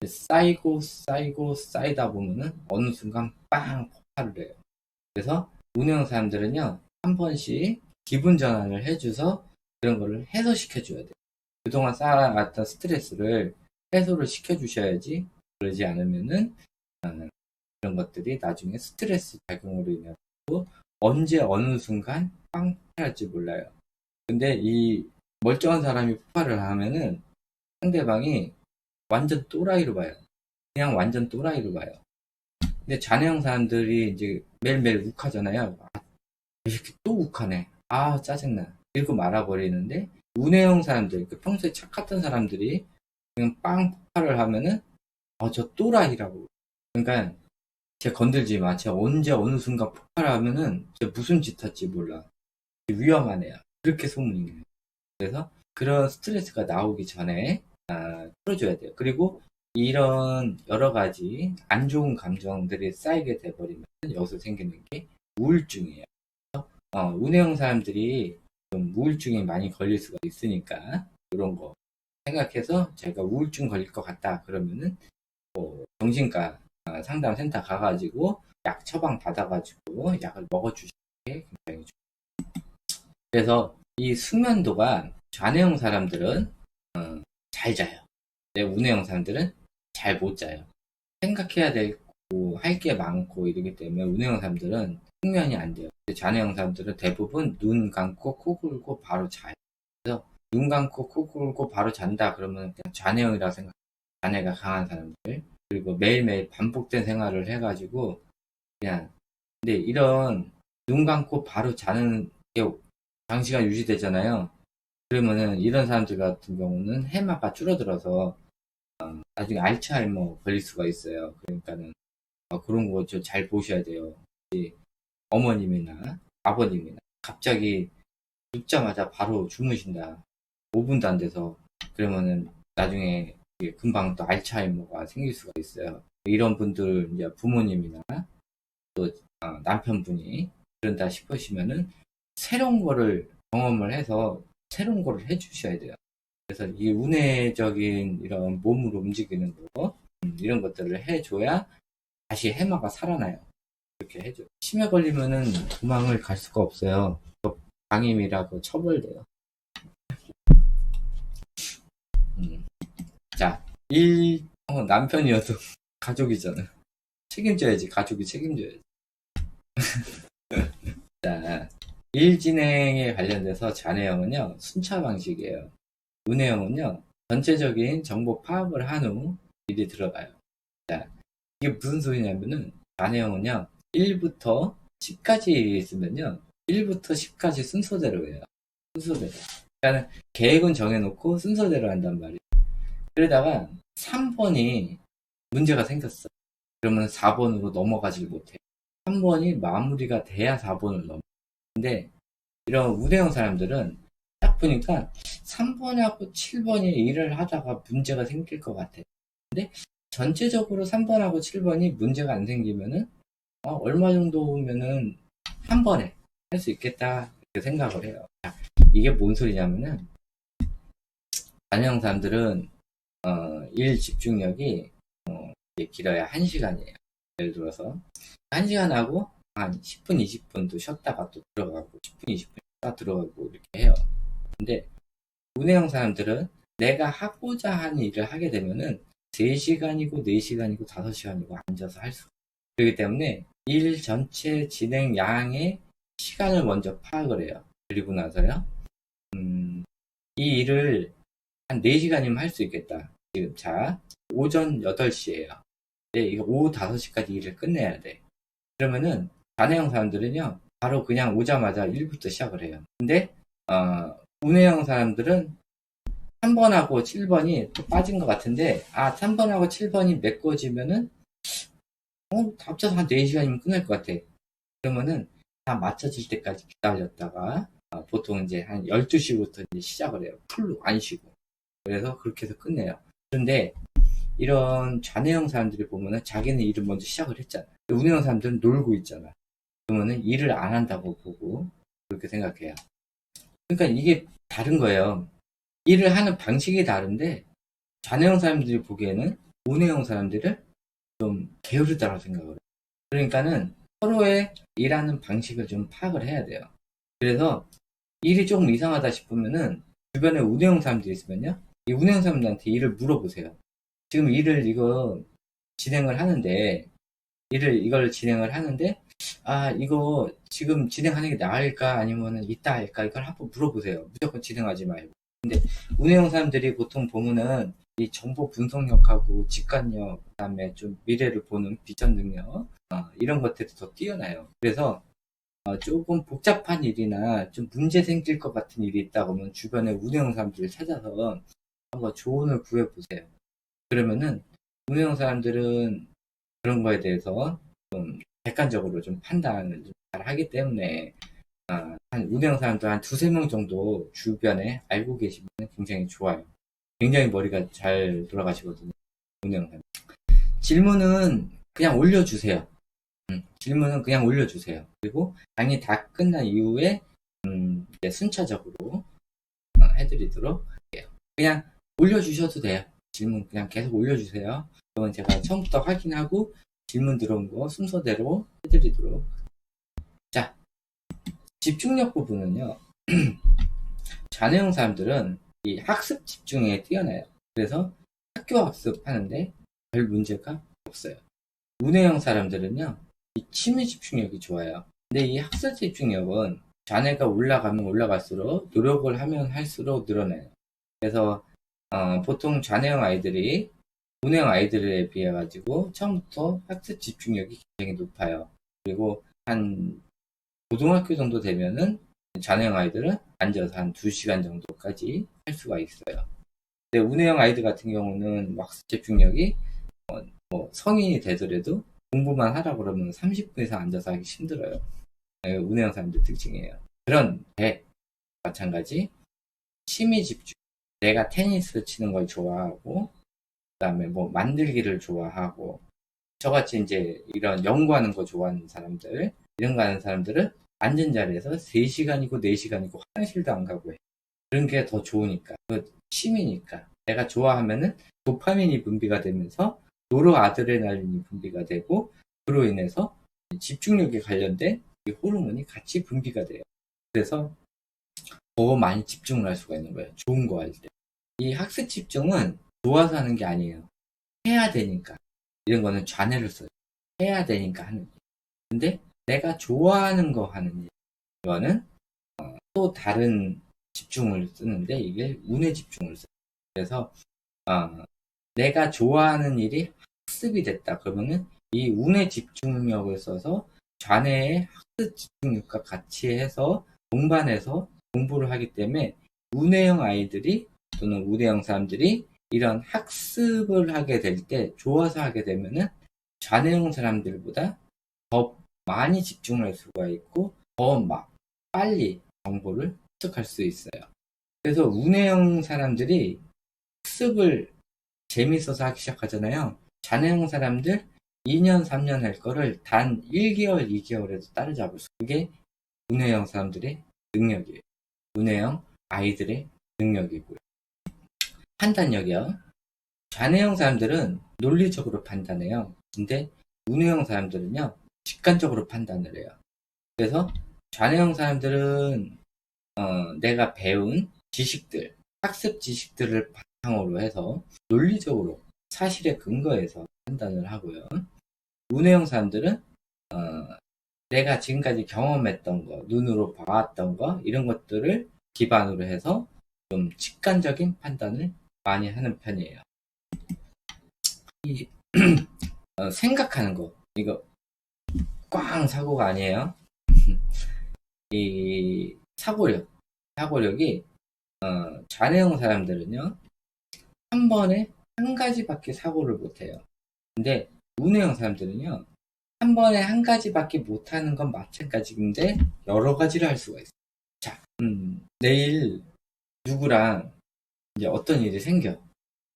쌓이고 쌓이고 쌓이다 보면은 어느 순간 빵 폭발을 해요. 그래서 운영 사람들은요, 한 번씩 기분 전환을 해줘서 그런 거를 해소시켜줘야 돼요. 그동안 쌓아왔던 스트레스를 해소를 시켜주셔야지, 그러지 않으면은 그런 것들이 나중에 스트레스 작용으로 인해서 언제 어느 순간 빵 폭발할지 몰라요. 근데 이 멀쩡한 사람이 폭발을 하면은 상대방이 완전 또라이로 봐요. 그냥 완전 또라이로 봐요. 근데 잔해형 사람들이 이제 매일매일 욱하잖아요. 이렇게 또 욱하네. 짜증나. 이러고 말아버리는데, 운해형 사람들, 평소에 착했던 사람들이 그냥 빵 폭발을 하면은, 저 또라이라고. 그러니까, 쟤 건들지 마. 쟤 언제 어느 순간 폭발하면은, 쟤 무슨 짓 할지 몰라. 위험한 애야. 그렇게 소문이 나요. 그래서 그런 스트레스가 나오기 전에 풀어줘야 돼요. 그리고 이런 여러 가지 안 좋은 감정들이 쌓이게 돼버리면 여기서 생기는 게 우울증이에요. 운해형 사람들이 좀 우울증이 많이 걸릴 수가 있으니까 이런 거 생각해서 제가 우울증 걸릴 것 같다 그러면은 정신과 상담센터 가가지고 약 처방 받아가지고 약을 먹어주시는 게 굉장히 좋아요. 그래서 이 숙면도가 좌뇌형 사람들은 잘 자요. 운해형 사람들은 잘 못 자요. 생각해야 되고 할 게 많고 이러기 때문에 운해형 사람들은 숙면이 안 돼요. 좌뇌형 사람들은 대부분 눈 감고 코 골고 바로 자요. 그래서 눈 감고 코 골고 바로 잔다 그러면 그냥 좌뇌형이라고 생각해요. 좌뇌가 강한 사람들. 그리고 매일매일 반복된 생활을 해가지고 그냥, 근데 이런 눈 감고 바로 자는 게 장시간 유지되잖아요. 그러면은 이런 사람들 같은 경우는 해마가 줄어들어서 나중에 알츠하이머 걸릴 수가 있어요. 그러니까는 그런 거 좀 잘 보셔야 돼요. 어머님이나 아버님이나 갑자기 눕자마자 바로 주무신다. 5분도 안 돼서. 그러면은 나중에 금방 또 알츠하이머가 생길 수가 있어요. 이런 분들 이제 부모님이나 또 남편분이 그런다 싶으시면은 새로운 거를 경험을 해서 새로운 거를 해주셔야 돼요. 그래서 이 운해적인 이런 몸으로 움직이는 거, 이런 것들을 해줘야 다시 해마가 살아나요. 이렇게 해줘. 치매 걸리면은 도망을 갈 수가 없어요. 방임이라고 처벌돼요. 자, 남편이어도 가족이잖아. 책임져야지. 가족이 책임져야지. 자, 일 진행에 관련돼서 잔해형은요, 순차 방식이에요. 운해형은요, 전체적인 정보 파악을 한 후 일이 들어가요. 자, 이게 무슨 소리냐면은, 잔해형은요, 1부터 10까지 일이 있으면요, 1부터 10까지 순서대로 해요. 순서대로. 그러니까 계획은 정해놓고 순서대로 한단 말이에요. 그러다가 3번이 문제가 생겼어. 그러면 4번으로 넘어가질 못해. 3번이 마무리가 돼야 4번을 넘어. 근데 이런 운해형 사람들은 딱 보니까 3번하고 7번이 일을 하다가 문제가 생길 것 같아. 근데 전체적으로 3번하고 7번이 문제가 안 생기면은 얼마 정도면은 한 번에 할 수 있겠다 이렇게 생각을 해요. 이게 뭔 소리냐면은 잔해형 사람들은 일 집중력이 길어야 1시간이에요. 예를 들어서 1시간 하고 한 10분, 20분도 쉬었다가 또 들어가고 10분, 20분 쉬었다 들어가고 이렇게 해요. 근데 운해형 사람들은 내가 하고자 하는 일을 하게 되면은 3시간이고 4시간이고 5시간이고 앉아서 할 수. 그렇기 때문에 일 전체 진행 양의 시간을 먼저 파악을 해요. 그리고 나서요. 이 일을 한 4시간이면 할 수 있겠다. 지금 자, 오전 8시에요. 네, 이거 오후 5시까지 일을 끝내야 돼. 그러면은 잔해형 사람들은요, 바로 그냥 오자마자 일부터 시작을 해요. 근데 운해형 사람들은 3번하고 7번이 또 빠진 것 같은데, 3번하고 7번이 메꿔지면은 합쳐서 한 4시간이면 끝날 것 같아. 그러면은 다 맞춰질 때까지 기다렸다가 보통 이제 한 12시부터 이제 시작을 해요. 풀로 안 쉬고. 그래서 그렇게 해서 끝내요. 그런데 이런 잔해형 사람들이 보면은 자기는 일을 먼저 시작을 했잖아. 운해형 사람들은 놀고 있잖아. 그러면은 일을 안 한다고 보고 그렇게 생각해요. 그러니까 이게 다른 거예요. 일을 하는 방식이 다른데 잔해형 사람들이 보기에는 운해형 사람들을 좀 게으르다고 생각을 해요. 그러니까는 서로의 일하는 방식을 좀 파악을 해야 돼요. 그래서 일이 조금 이상하다 싶으면은 주변에 운해형 사람들이 있으면요. 이 운해형 사람들한테 일을 물어보세요. 지금 이걸 진행을 하는데 이거 지금 진행하는 게 나을까 아니면은 이따 할까 이걸 한번 물어보세요. 무조건 진행하지 말고. 근데 운해형 사람들이 보통 보면은 이 정보 분석력하고 직관력, 그다음에 좀 미래를 보는 비전 능력 이런 것들이 더 뛰어나요. 그래서 조금 복잡한 일이나 좀 문제 생길 것 같은 일이 있다고 하면 주변에 운해형 사람들을 찾아서 한번 조언을 구해보세요. 그러면은 운해형 사람들은 그런 거에 대해서 좀 객관적으로 좀 판단을 좀 잘 하기 때문에 한 운해형 사람들 한 2-3명 정도 주변에 알고 계시면 굉장히 좋아요. 굉장히 머리가 잘 돌아가시거든요. 운해형 사람. 질문은 그냥 올려주세요. 질문은 그냥 올려주세요. 그리고 강의 다 끝난 이후에 이제 순차적으로 해드리도록 할게요. 그냥 올려주셔도 돼요. 질문 그냥 계속 올려주세요. 그러면 제가 처음부터 확인하고 질문 들어온 거 순서대로 해드리도록. 자, 집중력 부분은요. 잔해형 사람들은 이 학습 집중에 뛰어나요. 그래서 학교 학습하는데 별 문제가 없어요. 운해형 사람들은요. 이 취미 집중력이 좋아요. 근데 이 학습 집중력은 잔해가 올라가면 올라갈수록 노력을 하면 할수록 늘어나요. 그래서 보통 잔해형 아이들이 운해형 아이들에 비해 가지고 처음부터 학습 집중력이 굉장히 높아요. 그리고 한 고등학교 정도 되면은 잔해형 아이들은 앉아서 한 2시간 정도까지 할 수가 있어요. 근데 운해형 아이들 같은 경우는 학습 집중력이 성인이 되더라도 공부만 하라 그러면 30분 이상 앉아서 하기 힘들어요. 운해형 사람들 특징이에요. 그런데 마찬가지 취미 집중. 내가 테니스 치는 걸 좋아하고 그다음에 뭐 만들기를 좋아하고 저같이 이제 이런 연구하는 거 좋아하는 사람들 이런 거 하는 사람들은 앉은 자리에서 3시간이고 4시간이고 화장실도 안 가고 해. 그런 게 더 좋으니까. 취미니까. 내가 좋아하면은 도파민이 분비가 되면서 노르아드레날린이 분비가 되고 그로 인해서 집중력에 관련된 이 호르몬이 같이 분비가 돼요. 그래서 더 많이 집중을 할 수가 있는 거예요. 좋은 거 할 때. 이 학습 집중은 좋아서 하는 게 아니에요. 해야 되니까. 이런 거는 좌뇌를 써요. 해야 되니까 하는 일. 근데 내가 좋아하는 거 하는 일. 이거는 또 다른 집중을 쓰는데 이게 운의 집중을 써요. 그래서 내가 좋아하는 일이 학습이 됐다. 그러면은 이 운의 집중력을 써서 좌뇌의 학습 집중력과 같이 해서 동반해서 공부를 하기 때문에 운해형 아이들이 또는 운해형 사람들이 이런 학습을 하게 될 때 좋아서 하게 되면은 좌뇌형 사람들보다 더 많이 집중을 할 수가 있고 더 빨리 정보를 습득할 수 있어요. 그래서 운해형 사람들이 학습을 재밌어서 하기 시작하잖아요. 좌뇌형 사람들 2년, 3년 할 거를 단 1개월, 2개월에도 따라잡을 수 있어요. 그게 운해형 사람들의 능력이에요. 운해형 아이들의 능력이고요. 판단력이요. 좌뇌형 사람들은 논리적으로 판단해요. 근데 운해형 사람들은요, 직관적으로 판단을 해요. 그래서 좌뇌형 사람들은 내가 배운 지식들, 학습 지식들을 바탕으로 해서 논리적으로 사실에 근거해서 판단을 하고요. 운해형 사람들은 내가 지금까지 경험했던 거, 눈으로 봐왔던 거 이런 것들을 기반으로 해서 좀 직관적인 판단을 많이 하는 편이에요. 이 생각하는 거 이거 꽝 사고가 아니에요. 이 사고력이 좌뇌형 사람들은요 한 번에 한 가지밖에 사고를 못해요. 근데 운해형 사람들은요 한 번에 한 가지밖에 못하는 건 마찬가지인데 여러 가지를 할 수가 있어요. 자, 내일 누구랑 이제 어떤 일이 생겨.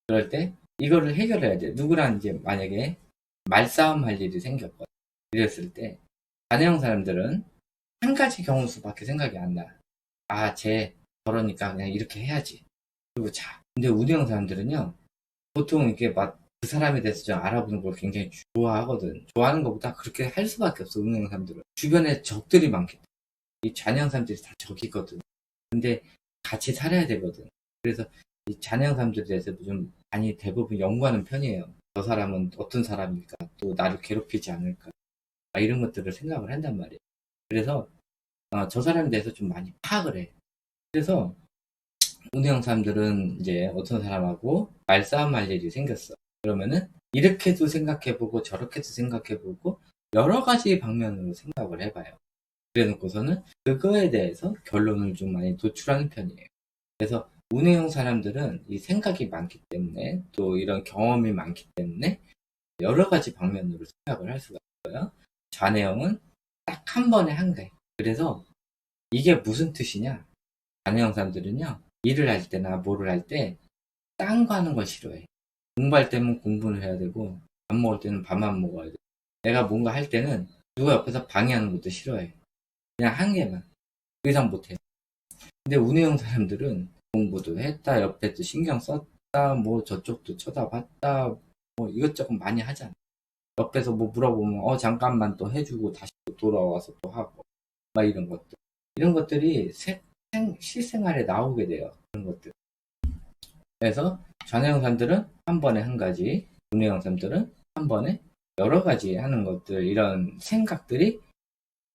그럴 때 이거를 해결해야 돼. 누구랑 이제 만약에 말싸움 할 일이 생겼거든. 이랬을 때 좌뇌형 사람들은 한 가지 경우 수밖에 생각이 안 나. 아, 쟤 저러니까 그냥 이렇게 해야지. 그리고 자, 근데 운해형 사람들은요 보통 이렇게 막 그 사람에 대해서 좀 알아보는 걸 굉장히 좋아하거든. 좋아하는 것보다 그렇게 할 수밖에 없어, 운행 사람들은. 주변에 적들이 많기 때문에. 이 잔형 사람들이 다 적이거든. 근데 같이 살아야 되거든. 그래서 이 잔형 사람들에 대해서 좀 많이 대부분 연구하는 편이에요. 저 사람은 어떤 사람일까? 또 나를 괴롭히지 않을까? 이런 것들을 생각을 한단 말이에요. 그래서 저 사람에 대해서 좀 많이 파악을 해. 그래서 운영 사람들은 이제 어떤 사람하고 말싸움 할 일이 생겼어. 그러면은 이렇게도 생각해보고 저렇게도 생각해보고 여러 가지 방면으로 생각을 해봐요. 그래 놓고서는 그거에 대해서 결론을 좀 많이 도출하는 편이에요. 그래서 운해형 사람들은 이 생각이 많기 때문에 또 이런 경험이 많기 때문에 여러 가지 방면으로 생각을 할 수가 있어요. 좌뇌형은 딱 한 번에 한 개. 그래서 이게 무슨 뜻이냐? 좌뇌형 사람들은요, 일을 할 때나 뭐를 할 때 딴 거 하는 걸 싫어해. 공부할 때는 공부를 해야 되고 밥 먹을 때는 밥만 먹어야 돼. 내가 뭔가 할 때는 누가 옆에서 방해하는 것도 싫어해. 그냥 한 개만. 그 이상 못해. 근데 운해형 사람들은 공부도 했다, 옆에도 신경 썼다, 뭐 저쪽도 쳐다봤다, 뭐 이것저것 많이 하잖아. 옆에서 뭐 물어보면 잠깐만 또 해주고 다시 또 돌아와서 또 하고 막 이런 것들. 이런 것들이 실생활에 나오게 돼요. 그런 것들. 그래서 좌뇌형 사람들은 한 번에 한 가지, 운해형 사람들은 한 번에 여러 가지 하는 것들, 이런 생각들이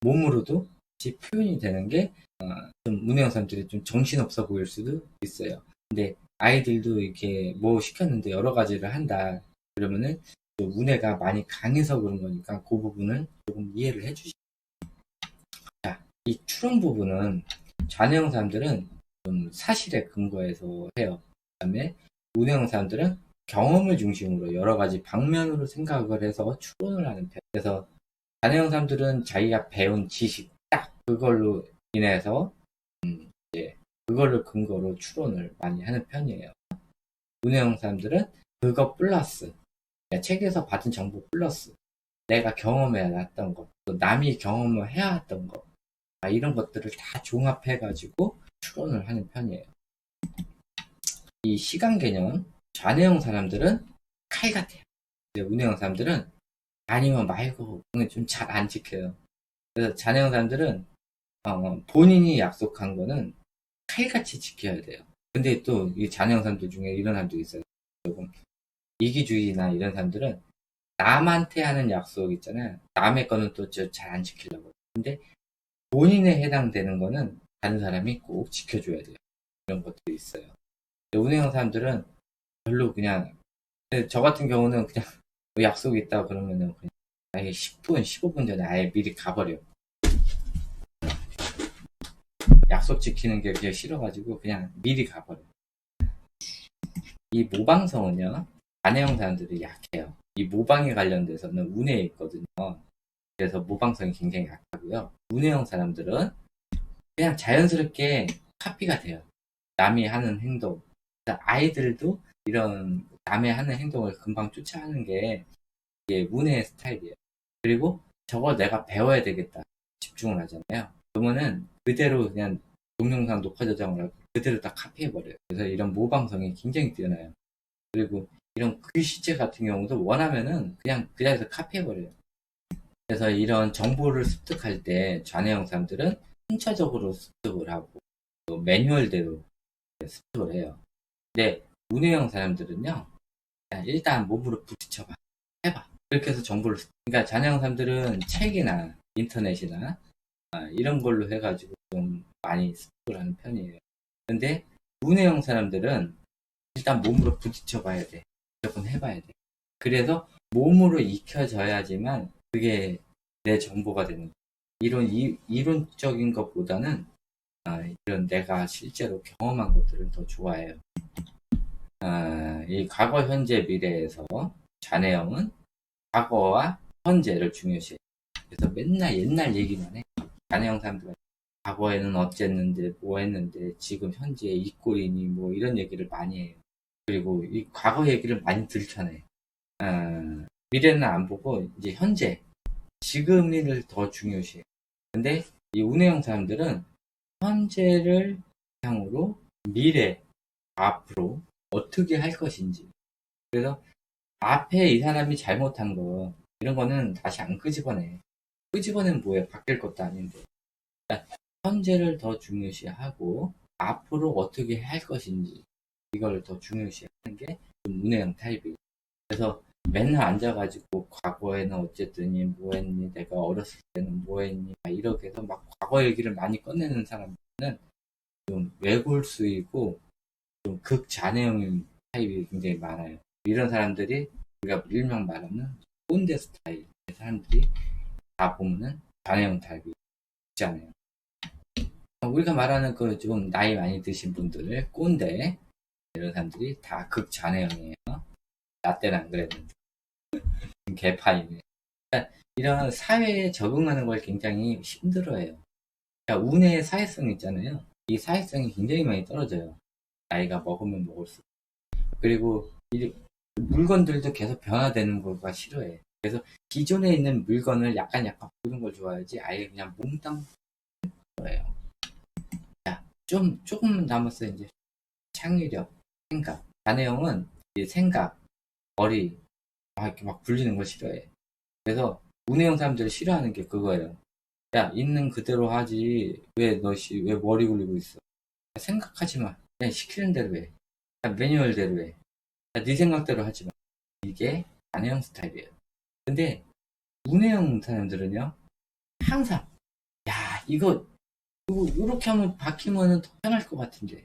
몸으로도 같이 표현이 되는 게 좀 운해형 사람들이 좀 정신없어 보일 수도 있어요. 근데 아이들도 이렇게 뭐 시켰는데 여러 가지를 한다. 그러면은 운해가 많이 강해서 그런 거니까 그 부분을 조금 이해를 해주시죠. 자, 이 추론 부분은 좌뇌형 사람들은 좀 사실에 근거해서 해요. 그 다음에 운해형 사람들은 경험을 중심으로 여러 가지 방면으로 생각을 해서 추론을 하는 편. 그래서 좌뇌형 사람들은 자기가 배운 지식 딱 그걸로 인해서 이제 그걸로 근거로 추론을 많이 하는 편이에요. 운해형 사람들은 그거 플러스 책에서 받은 정보 플러스 내가 경험해 놨던 것, 또 남이 경험을 해왔던 것, 이런 것들을 다 종합해가지고 추론을 하는 편이에요. 이 시간 개념, 좌뇌형 사람들은 칼 같아요. 운해형 사람들은 아니면 말고 좀 잘 안 지켜요. 그래서 자네형 사람들은 본인이 약속한 거는 칼같이 지켜야 돼요. 근데 또 이 자네형 사람들 중에 이런 사람도 있어요. 조금 이기주의나 이런 사람들은 남한테 하는 약속 있잖아요. 남의 거는 또 잘 안 지키려고. 근데 본인에 해당되는 거는 다른 사람이 꼭 지켜줘야 돼요. 이런 것도 있어요. 운행형 사람들은 별로 그냥, 저 같은 경우는 그냥 뭐 약속이 있다 그러면은 그냥 아예 10분, 15분 전에 아예 미리 가버려. 약속 지키는 게 그냥 싫어가지고 그냥 미리 가버려. 이 모방성은요, 단해형 사람들이 약해요. 이 모방에 관련돼서는 운에 있거든요. 그래서 모방성이 굉장히 약하고요. 운해형 사람들은 그냥 자연스럽게 카피가 돼요. 남이 하는 행동. 아이들도 이런 남의 하는 행동을 금방 쫓아하는 게 이게 운의 스타일이에요. 그리고 저거 내가 배워야 되겠다. 집중을 하잖아요. 그러면은 그대로 그냥 동영상 녹화 저장을 하고 그대로 다 카피해버려요. 그래서 이런 모방성이 굉장히 뛰어나요. 그리고 이런 글씨체 같은 경우도 원하면은 그냥 그 자리에서 카피해버려요. 그래서 이런 정보를 습득할 때 좌뇌형 사람들은 순차적으로 습득을 하고 또 매뉴얼대로 습득을 해요. 근데 우뇌형 사람들은요, 일단 몸으로 부딪혀봐, 해봐. 그렇게 해서 정보를 그러니까 좌뇌형 사람들은 책이나 인터넷이나 이런 걸로 해가지고 좀 많이 습득을 하는 편이에요. 근데 우뇌형 사람들은 일단 몸으로 부딪혀봐야 돼. 무조건 해봐야 돼. 그래서 몸으로 익혀져야지만 그게 내 정보가 되는 거예요. 이론적인 것보다는 이런 내가 실제로 경험한 것들을 더 좋아해요. 이 과거, 현재, 미래에서 좌뇌형은 과거와 현재를 중요시해요. 그래서 맨날 옛날 얘기만 해. 좌뇌형 사람들은 과거에는 어쨌는데, 뭐 했는데, 지금 현재 잊고 있니, 뭐 이런 얘기를 많이 해요. 그리고 이 과거 얘기를 많이 들켜내. 미래는 안 보고 이제 현재, 지금을 더 중요시해요. 근데 이 운해형 사람들은 현재를 향으로 미래, 앞으로 어떻게 할 것인지. 그래서 앞에 이 사람이 잘못한 거, 이런 거는 다시 안 끄집어내. 끄집어내면 뭐예요? 바뀔 것도 아닌데. 그러니까 현재를 더 중요시하고 앞으로 어떻게 할 것인지 이걸 더 중요시하는 게 운해형 타입이에요. 그래서 맨날 앉아가지고 과거에는 어쨌더니 뭐 했니, 내가 어렸을 때는 뭐 했니, 이렇게 해서 막 과거 얘기를 많이 꺼내는 사람들은 좀 외골수이고 좀 극자내형인 타입이 굉장히 많아요. 이런 사람들이 우리가 일명 말하는 꼰대 스타일의 사람들이 다 보면은 자내형 타입이 있잖아요. 우리가 말하는 그 좀 나이 많이 드신 분들, 꼰대 이런 사람들이 다 극자내형이에요. 나 때는 안 그랬는데 개파이네. 그러니까 이런 사회에 적응하는 걸 굉장히 힘들어해요. 그러니까 운의 사회성 있잖아요. 이 사회성이 굉장히 많이 떨어져요. 나이가 먹으면 먹을수록. 그리고 이 물건들도 계속 변화되는 거가 싫어해. 그래서 기존에 있는 물건을 약간 보는 걸 좋아하지 아예 그냥 몽땅 거예요. 자, 조금 남았어요. 이제 창의력, 생각. 단해형은 생각, 머리 이렇게 막 굴리는 걸 싫어해. 그래서 운해형 사람들이 싫어하는 게 그거예요. 야, 있는 그대로 하지. 왜 머리 굴리고 있어? 생각하지 마. 그냥 시키는 대로 해. 매뉴얼대로 해. 네 생각대로 하지 마. 이게 단해형 스타일이에요. 근데 운해형 사람들은요, 항상 야, 이거 이렇게 하면 바뀌면 더 편할 것 같은데.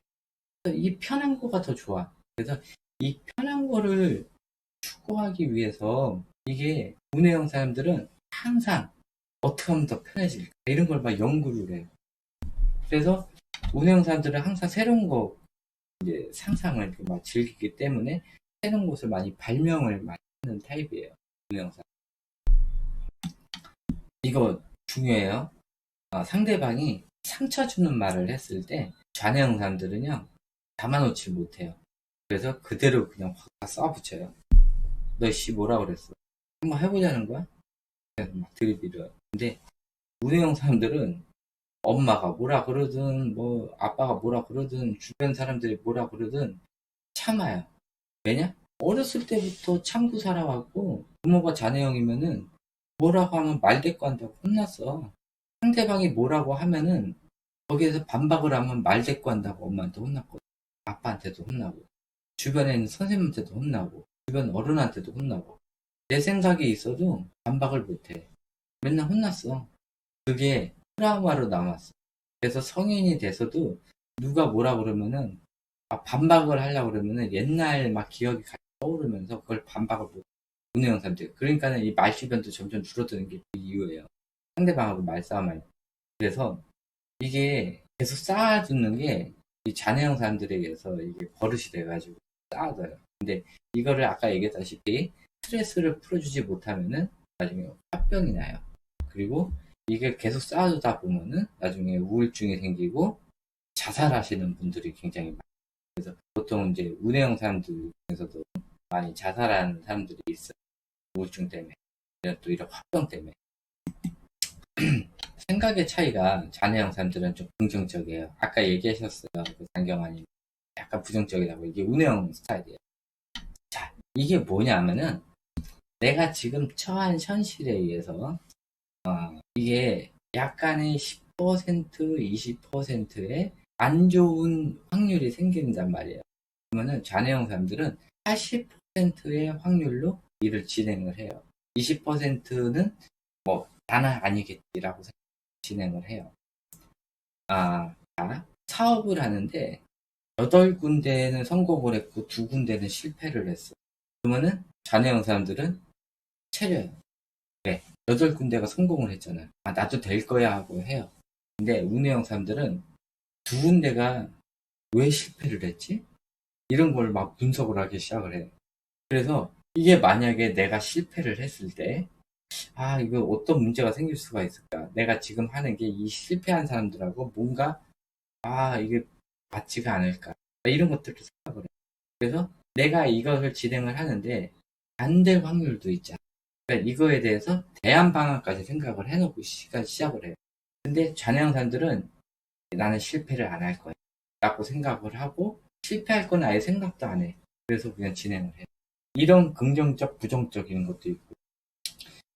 이 편한 거가 더 좋아. 그래서 이 편한 거를 추구하기 위해서 이게 운해형 사람들은 항상 어떻게 하면 더 편해질까 이런 걸 막 연구를 해요. 그래서 운해형 사람들은 항상 새로운 거 이제 상상을 막 즐기기 때문에 새로운 것을 많이 발명을 많이 하는 타입이에요. 운해형 사람. 이거 중요해요. 상대방이 상처 주는 말을 했을 때 좌뇌형 사람들은요 담아놓지 못해요. 그래서 그대로 그냥 확 쏴붙여요. 너 씨 뭐라 그랬어? 한번 해보자는 거야? 그래서 막 들이밀어요. 근데 우뇌형 사람들은 엄마가 뭐라 그러든 뭐 아빠가 뭐라 그러든 주변 사람들이 뭐라 그러든 참아요. 왜냐? 어렸을 때부터 참고 살아왔고 부모가 자네형이면은 뭐라고 하면 말대꾸한다고 혼났어. 상대방이 뭐라고 하면은 거기에서 반박을 하면 말대꾸한다고 엄마한테 혼났거든. 아빠한테도 혼나고 주변에 있는 선생님한테도 혼나고 주변 어른한테도 혼나고 내 생각이 있어도 반박을 못해. 맨날 혼났어. 그게 트라우마로 남았어. 그래서 성인이 돼서도 누가 뭐라 그러면은 반박을 하려고 그러면은 옛날 막 기억이 같이 떠오르면서 그걸 반박을 못 문의 영상들. 그러니까는 이 말주변도 점점 줄어드는 게 그 이유예요. 상대방하고 말싸움할 때. 그래서 이게 계속 쌓아두는 게 이 자네형 사람들에게서 이게 버릇이 돼가지고 쌓아둬요. 근데 이거를 아까 얘기했다시피 스트레스를 풀어주지 못하면은 나중에 화병이 나요. 그리고 이게 계속 쌓아두다 보면은 나중에 우울증이 생기고 자살하시는 분들이 굉장히 많아요. 그래서 보통 이제 우내형 사람들 중에서도 많이 자살하는 사람들이 있어요. 우울증 때문에. 또 이런 화병 때문에. 생각의 차이가 자네형 사람들은 좀 긍정적이에요. 아까 얘기하셨어요. 그 장경환님. 약간 부정적이라고. 이게 우내형 스타일이에요. 자, 이게 뭐냐면은 내가 지금 처한 현실에 의해서 이게 약간의 10%, 20%의 안 좋은 확률이 생긴단 말이에요. 그러면은 자네형 사람들은 80%의 확률로 일을 진행을 해요. 20%는 뭐 나는 아니겠지라고 진행을 해요. 사업을 하는데 8군데는 성공을 했고 2군데는 실패를 했어. 그러면은 자네형 사람들은 체려요. 네, 8군데가 성공을 했잖아요. 나도 될 거야 하고 해요. 근데 운해형 사람들은 2군데가 왜 실패를 했지? 이런 걸 막 분석을 하기 시작을 해요. 그래서 이게 만약에 내가 실패를 했을 때 이거 어떤 문제가 생길 수가 있을까? 내가 지금 하는 게 이 실패한 사람들하고 뭔가 이게 맞지가 않을까? 이런 것들을 생각을 해요. 그래서 내가 이것을 진행을 하는데 안 될 확률도 있잖아. 그러니까 이거에 대해서 대안 방안까지 생각을 해놓고 시작을 해요. 근데 좌뇌형 사람들은 나는 실패를 안 할 거야 라고 생각을 하고 실패할 건 아예 생각도 안 해. 그래서 그냥 진행을 해. 이런 긍정적, 부정적인 것도 있고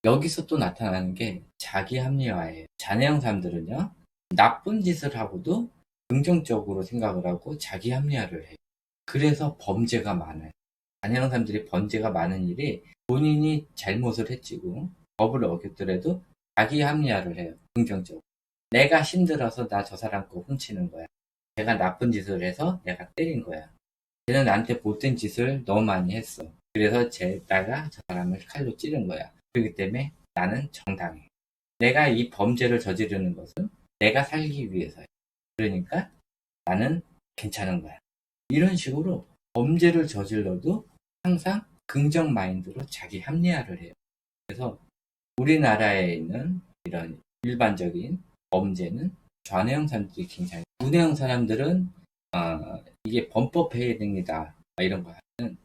여기서 또 나타나는 게 자기 합리화예요. 좌뇌형 사람들은요 나쁜 짓을 하고도 긍정적으로 생각을 하고 자기 합리화를 해요. 그래서 범죄가 많아요. 좌뇌형 사람들이 범죄가 많은 일이 본인이 잘못을 했지고 법을 어겼더라도 자기 합리화를 해요. 긍정적으로. 내가 힘들어서 나 저 사람 거 훔치는 거야. 내가 나쁜 짓을 해서 내가 때린 거야. 쟤는 나한테 못된 짓을 너무 많이 했어. 그래서 내가 저 사람을 칼로 찌른 거야. 그렇기 때문에 나는 정당해. 내가 이 범죄를 저지르는 것은 내가 살기 위해서야. 그러니까 나는 괜찮은 거야. 이런 식으로 범죄를 저질러도 항상 긍정 마인드로 자기 합리화를 해요. 그래서 우리나라에 있는 이런 일반적인 범죄는 좌뇌형 사람들이 굉장히 우뇌형 사람들은 이게 범법 회의입니다. 이런 거 하는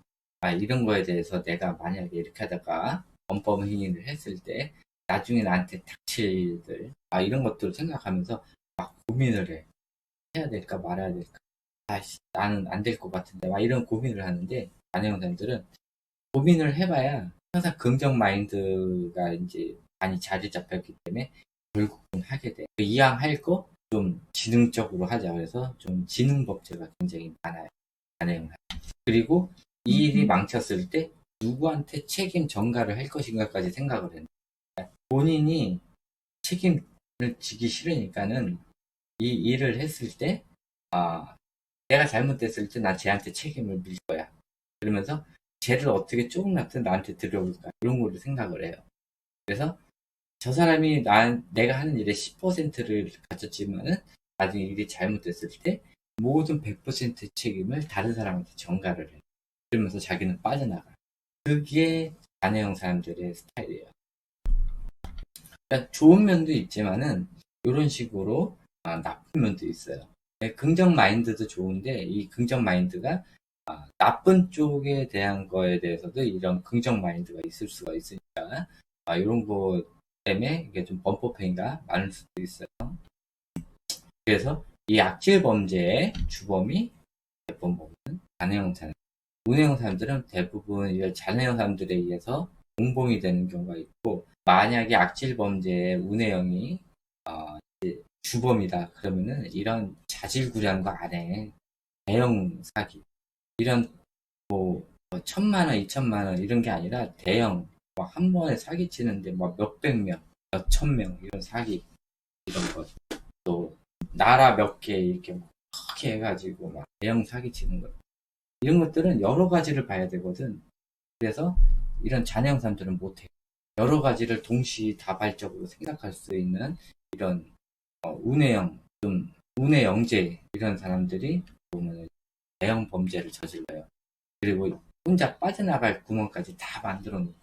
이런 거에 대해서 내가 만약에 이렇게 하다가 범법 행위를 했을 때 나중에 나한테 닥칠 들 이런 것들을 생각하면서 막 고민을 해. 해야 될까 말아야 될까. 나는 안 될 것 같은데 막 이런 고민을 하는데 좌뇌형 사람들은 고민을 해봐야 항상 긍정 마인드가 이제 많이 자리 잡혔기 때문에 결국은 하게 돼. 이왕 할 거 좀 지능적으로 하자. 그래서 좀 지능 법제가 굉장히 많아요. 그리고 이 일이 망쳤을 때 누구한테 책임 전가를 할 것인가까지 생각을 해요. 본인이 책임을 지기 싫으니까는 이 일을 했을 때 내가 잘못됐을 때 나 쟤한테 책임을 밀 거야. 그러면서 쟤를 어떻게 조금이라도 나한테 들여올까 이런 거를 생각을 해요. 그래서 저 사람이 내가 하는 일의 10%를 가졌지만은 나중에 일이 잘못됐을 때 모든 100% 책임을 다른 사람한테 전가를 해. 그러면서 자기는 빠져나가. 그게 자네형 사람들의 스타일이에요. 그러니까 좋은 면도 있지만은 이런 식으로 나쁜 면도 있어요. 긍정 마인드도 좋은데 이 긍정 마인드가 나쁜 쪽에 대한 거에 대해서도 이런 긍정 마인드가 있을 수가 있으니까 이런 거 때문에 이게 좀 범법행위가 많을 수도 있어요. 그래서 이 악질 범죄의 주범이 몇 번 보면 자네형 사람 운해형 사람들은 대부분 이 잔해형 사람들에 의해서 공범이 되는 경우가 있고, 만약에 악질 범죄에 운해형이 이제 주범이다 그러면은 이런 자질구레한 거 안 해. 대형 사기 이런 뭐 1,000만 원, 2,000만 원 이런 게 아니라 대형 뭐 한 번에 사기 치는데 뭐 몇백 명, 몇천 명 이런 사기 이런 거, 또 나라 몇 개 이렇게 크게 해가지고 막 대형 사기 치는 거, 이런 것들은 여러 가지를 봐야 되거든. 그래서 이런 잔해형 사람들은 못해. 여러 가지를 동시다발적으로 생각할 수 있는 이런 운해형, 좀 운해영재 이런 사람들이 보면 대형 범죄를 저질러요. 그리고 혼자 빠져나갈 구멍까지 다 만들어 놓고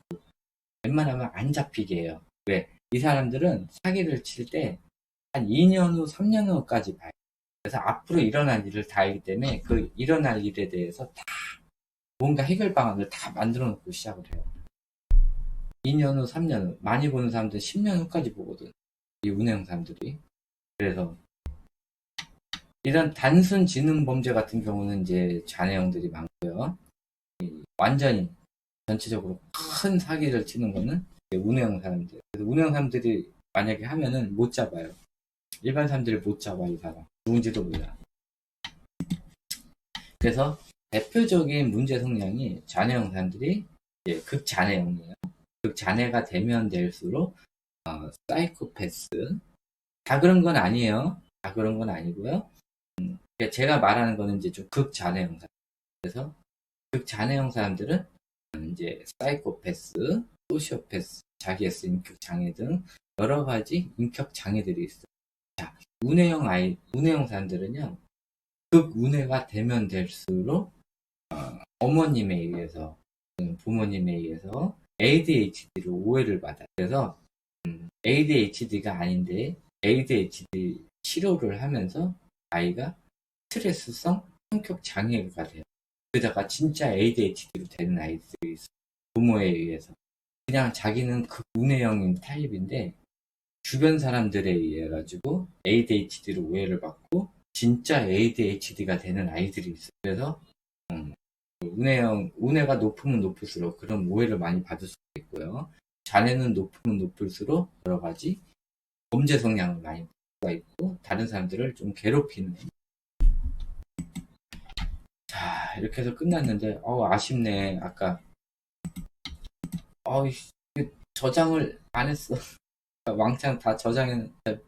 웬만하면 안 잡히게 해요. 왜? 이 사람들은 사기를 칠 때 한 2년 후, 3년 후까지 봐요. 그래서 앞으로 일어날 일을 다 알기 때문에 그 일어날 일에 대해서 다 뭔가 해결 방안을 다 만들어 놓고 시작을 해요. 2년 후, 3년 후. 많이 보는 사람들은 10년 후까지 보거든. 이 운해형 사람들이. 그래서 이런 단순 지능 범죄 같은 경우는 이제 잔해형들이 많고요. 완전히 전체적으로 큰 사기를 치는 거는 운해형 사람들. 그래서 운해형 사람들이 만약에 하면은 못 잡아요. 일반 사람들이 못 잡아, 이 사람. 누군지도 몰라. 그래서 대표적인 문제 성향이 잔해형 사람들이 극잔해형이에요. 극잔해가 되면 될수록 사이코패스. 다 그런 건 아니에요. 다 그런 건 아니고요. 제가 말하는 거는 이제 좀 극잔해형 사람. 그래서 극잔해형 사람들은 이제 사이코패스, 소시오패스, 자기애스 인격 장애 등 여러 가지 인격 장애들이 있어요. 자, 운해형 사람들은요, 극운해가 되면 될수록 어머님에 의해서, 부모님에 의해서 ADHD로 오해를 받아요. 그래서 ADHD가 아닌데 ADHD 치료를 하면서 아이가 스트레스성 성격 장애가 돼요. 그러다가 진짜 ADHD로 되는 아이들이 있어요. 부모에 의해서. 그냥 자기는 극운해형인 타입인데 주변 사람들에 의해 가지고 ADHD로 오해를 받고 진짜 ADHD가 되는 아이들이 있어요. 그래서 운해가 높으면 높을수록 그런 오해를 많이 받을 수가 있고요. 잔해는 높으면 높을수록 여러 가지 범죄 성향을 많이 받을 수가 있고 다른 사람들을 좀 괴롭히는. 자, 이렇게 해서 끝났는데 아쉽네. 아까 저장을 안 했어. 왕창 다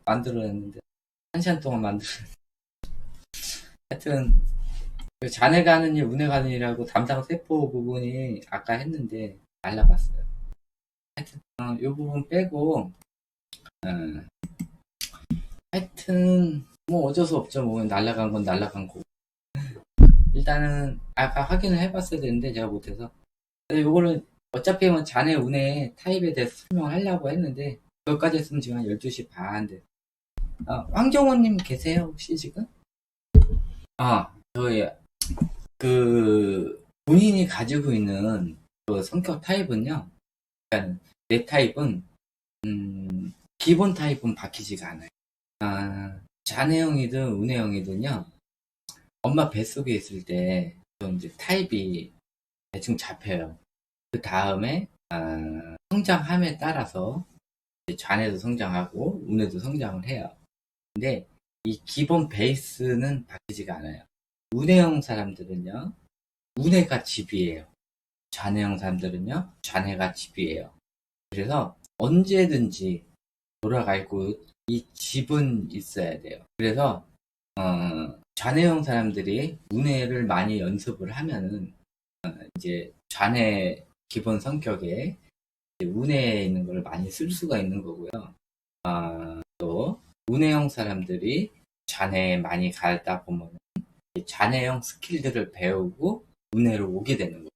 만들어냈는데 1시간 동안 만들었는데. 하여튼 잔해가 하는 일, 운해가 하는 일하고 담당 세포 부분이 아까 했는데 날라갔어요. 하여튼 이 부분 빼고 하여튼 뭐 어쩔 수 없죠. 뭐 날라간 건 날라간 거고. 일단은 아까 확인을 해봤어야 되는데 제가 못해서. 요거는 어차피 뭐 잔해, 운해 타입에 대해서 설명을 하려고 했는데 그것까지 했으면 지금 한 12시 반 돼. 황정호님 계세요 혹시 지금? 저희 본인이 가지고 있는 그 성격 타입은요, 그러니까 내 타입은 기본 타입은 바뀌지가 않아요. 잔해형이든 운해형이든요, 엄마 뱃속에 있을 때 좀 이제 타입이 대충 잡혀요. 그 다음에 성장함에 따라서 잔해도 성장하고 운해도 성장을 해요. 근데 이 기본 베이스는 바뀌지가 않아요. 운해형 사람들은요, 운해가 집이에요. 잔해형 사람들은요, 잔해가 집이에요. 그래서 언제든지 돌아가고 이 집은 있어야 돼요. 그래서 잔해형 사람들이 운해를 많이 연습을 하면은 이제 잔해 기본 성격에 운해에 있는 걸 많이 쓸 수가 있는 거고요. 또 운해형 사람들이 잔해에 많이 가다 보면 잔해형 스킬들을 배우고 운해로 오게 되는 거예요.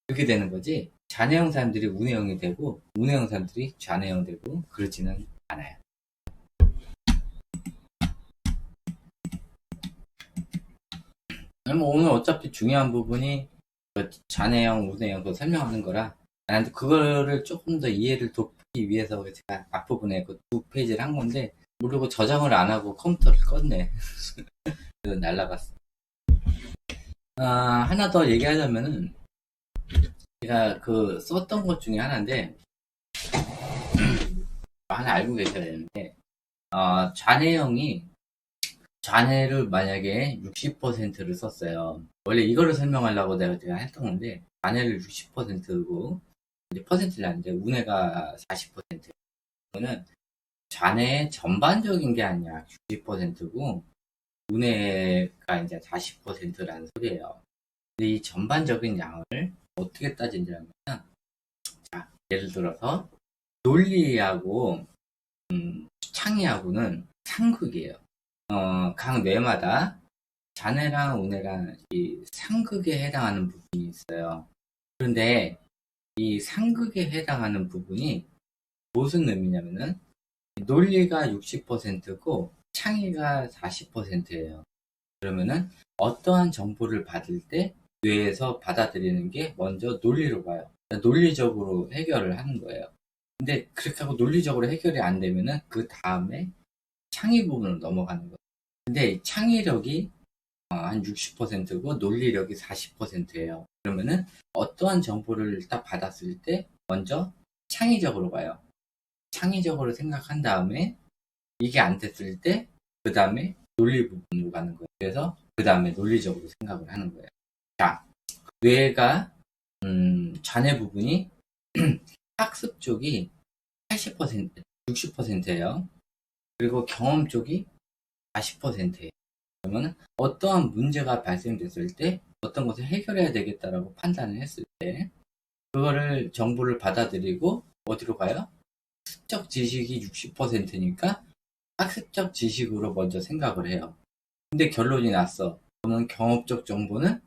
그렇게 되는 거지. 잔해형 사람들이 운해형이 되고 운해형 사람들이 잔해형 되고 그렇지는 않아요. 오늘 어차피 중요한 부분이 잔해형, 운해형 그거 설명하는 거라 나한테 그거를 조금 더 이해를 돕기 위해서 제가 앞부분에 그 2페이지를 한 건데 모르고 저장을 안 하고 컴퓨터를 껐네. 그래서 날라갔어. 하나 더 얘기하자면은 제가 그 썼던 것 중에 하나인데, 하나 알고 계셔야 되는데, 좌뇌형이, 좌뇌를 만약에 60%를 썼어요. 원래 이거를 설명하려고 제가 했던 건데, 좌뇌를 60%고, 이제 퍼센트를 아닌데, 우뇌가 40%. 이거는 좌뇌의 전반적인 게 아니야. 60%고, 우뇌가 이제 40%라는 소리예요. 근데 이 전반적인 양을 어떻게 따진다면, 자, 예를 들어서, 논리하고, 창의하고는 상극이에요. 각 뇌마다 좌뇌랑 우뇌랑 이 상극에 해당하는 부분이 있어요. 그런데 이 상극에 해당하는 부분이 무슨 의미냐면은 논리가 60%고 창의가 40%예요. 그러면은 어떠한 정보를 받을 때 뇌에서 받아들이는 게 먼저 논리로 가요. 논리적으로 해결을 하는 거예요. 근데 그렇게 하고 논리적으로 해결이 안 되면은 그 다음에 창의 부분으로 넘어가는 거예요. 근데 창의력이 한 60%고 논리력이 40%예요. 그러면은 어떠한 정보를 딱 받았을 때 먼저 창의적으로 가요. 창의적으로 생각한 다음에 이게 안 됐을 때 그 다음에 논리 부분으로 가는 거예요. 그래서 그 다음에 논리적으로 생각을 하는 거예요. 자, 뇌가 좌뇌 부분이 학습 쪽이 80%, 60%예요. 그리고 경험 쪽이 40%예요. 그러면 어떠한 문제가 발생됐을 때 어떤 것을 해결해야 되겠다라고 판단을 했을 때 그거를 정보를 받아들이고 어디로 가요? 학습적 지식이 60%니까 학습적 지식으로 먼저 생각을 해요. 근데 결론이 났어. 그러면 경험적 정보는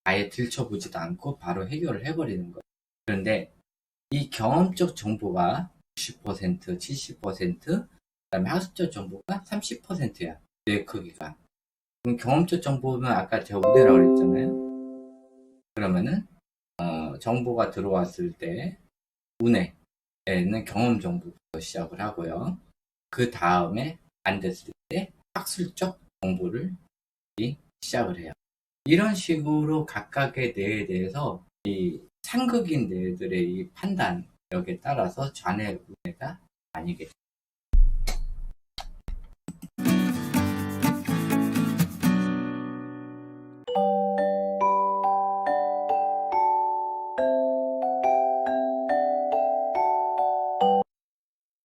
아예 들춰보지도 않고 바로 해결을 해버리는 거예요. 그런데 이 경험적 정보가 60%, 70%, 그다음에 학습적 정보가 30%야. 뇌 크기가. 그럼 경험적 정보는 아까 제가 우대라고 그랬잖아요. 그러면은 정보가 들어왔을 때 우뇌에는 경험 정보부터 시작을 하고요. 그 다음에 안 됐을 때 학술적 정보를 시작을 해요. 이런 식으로 각각의 뇌에 대해서 이 상극인 뇌들의 이 판단력에 따라서 좌뇌, 우뇌가 나뉘게 돼요.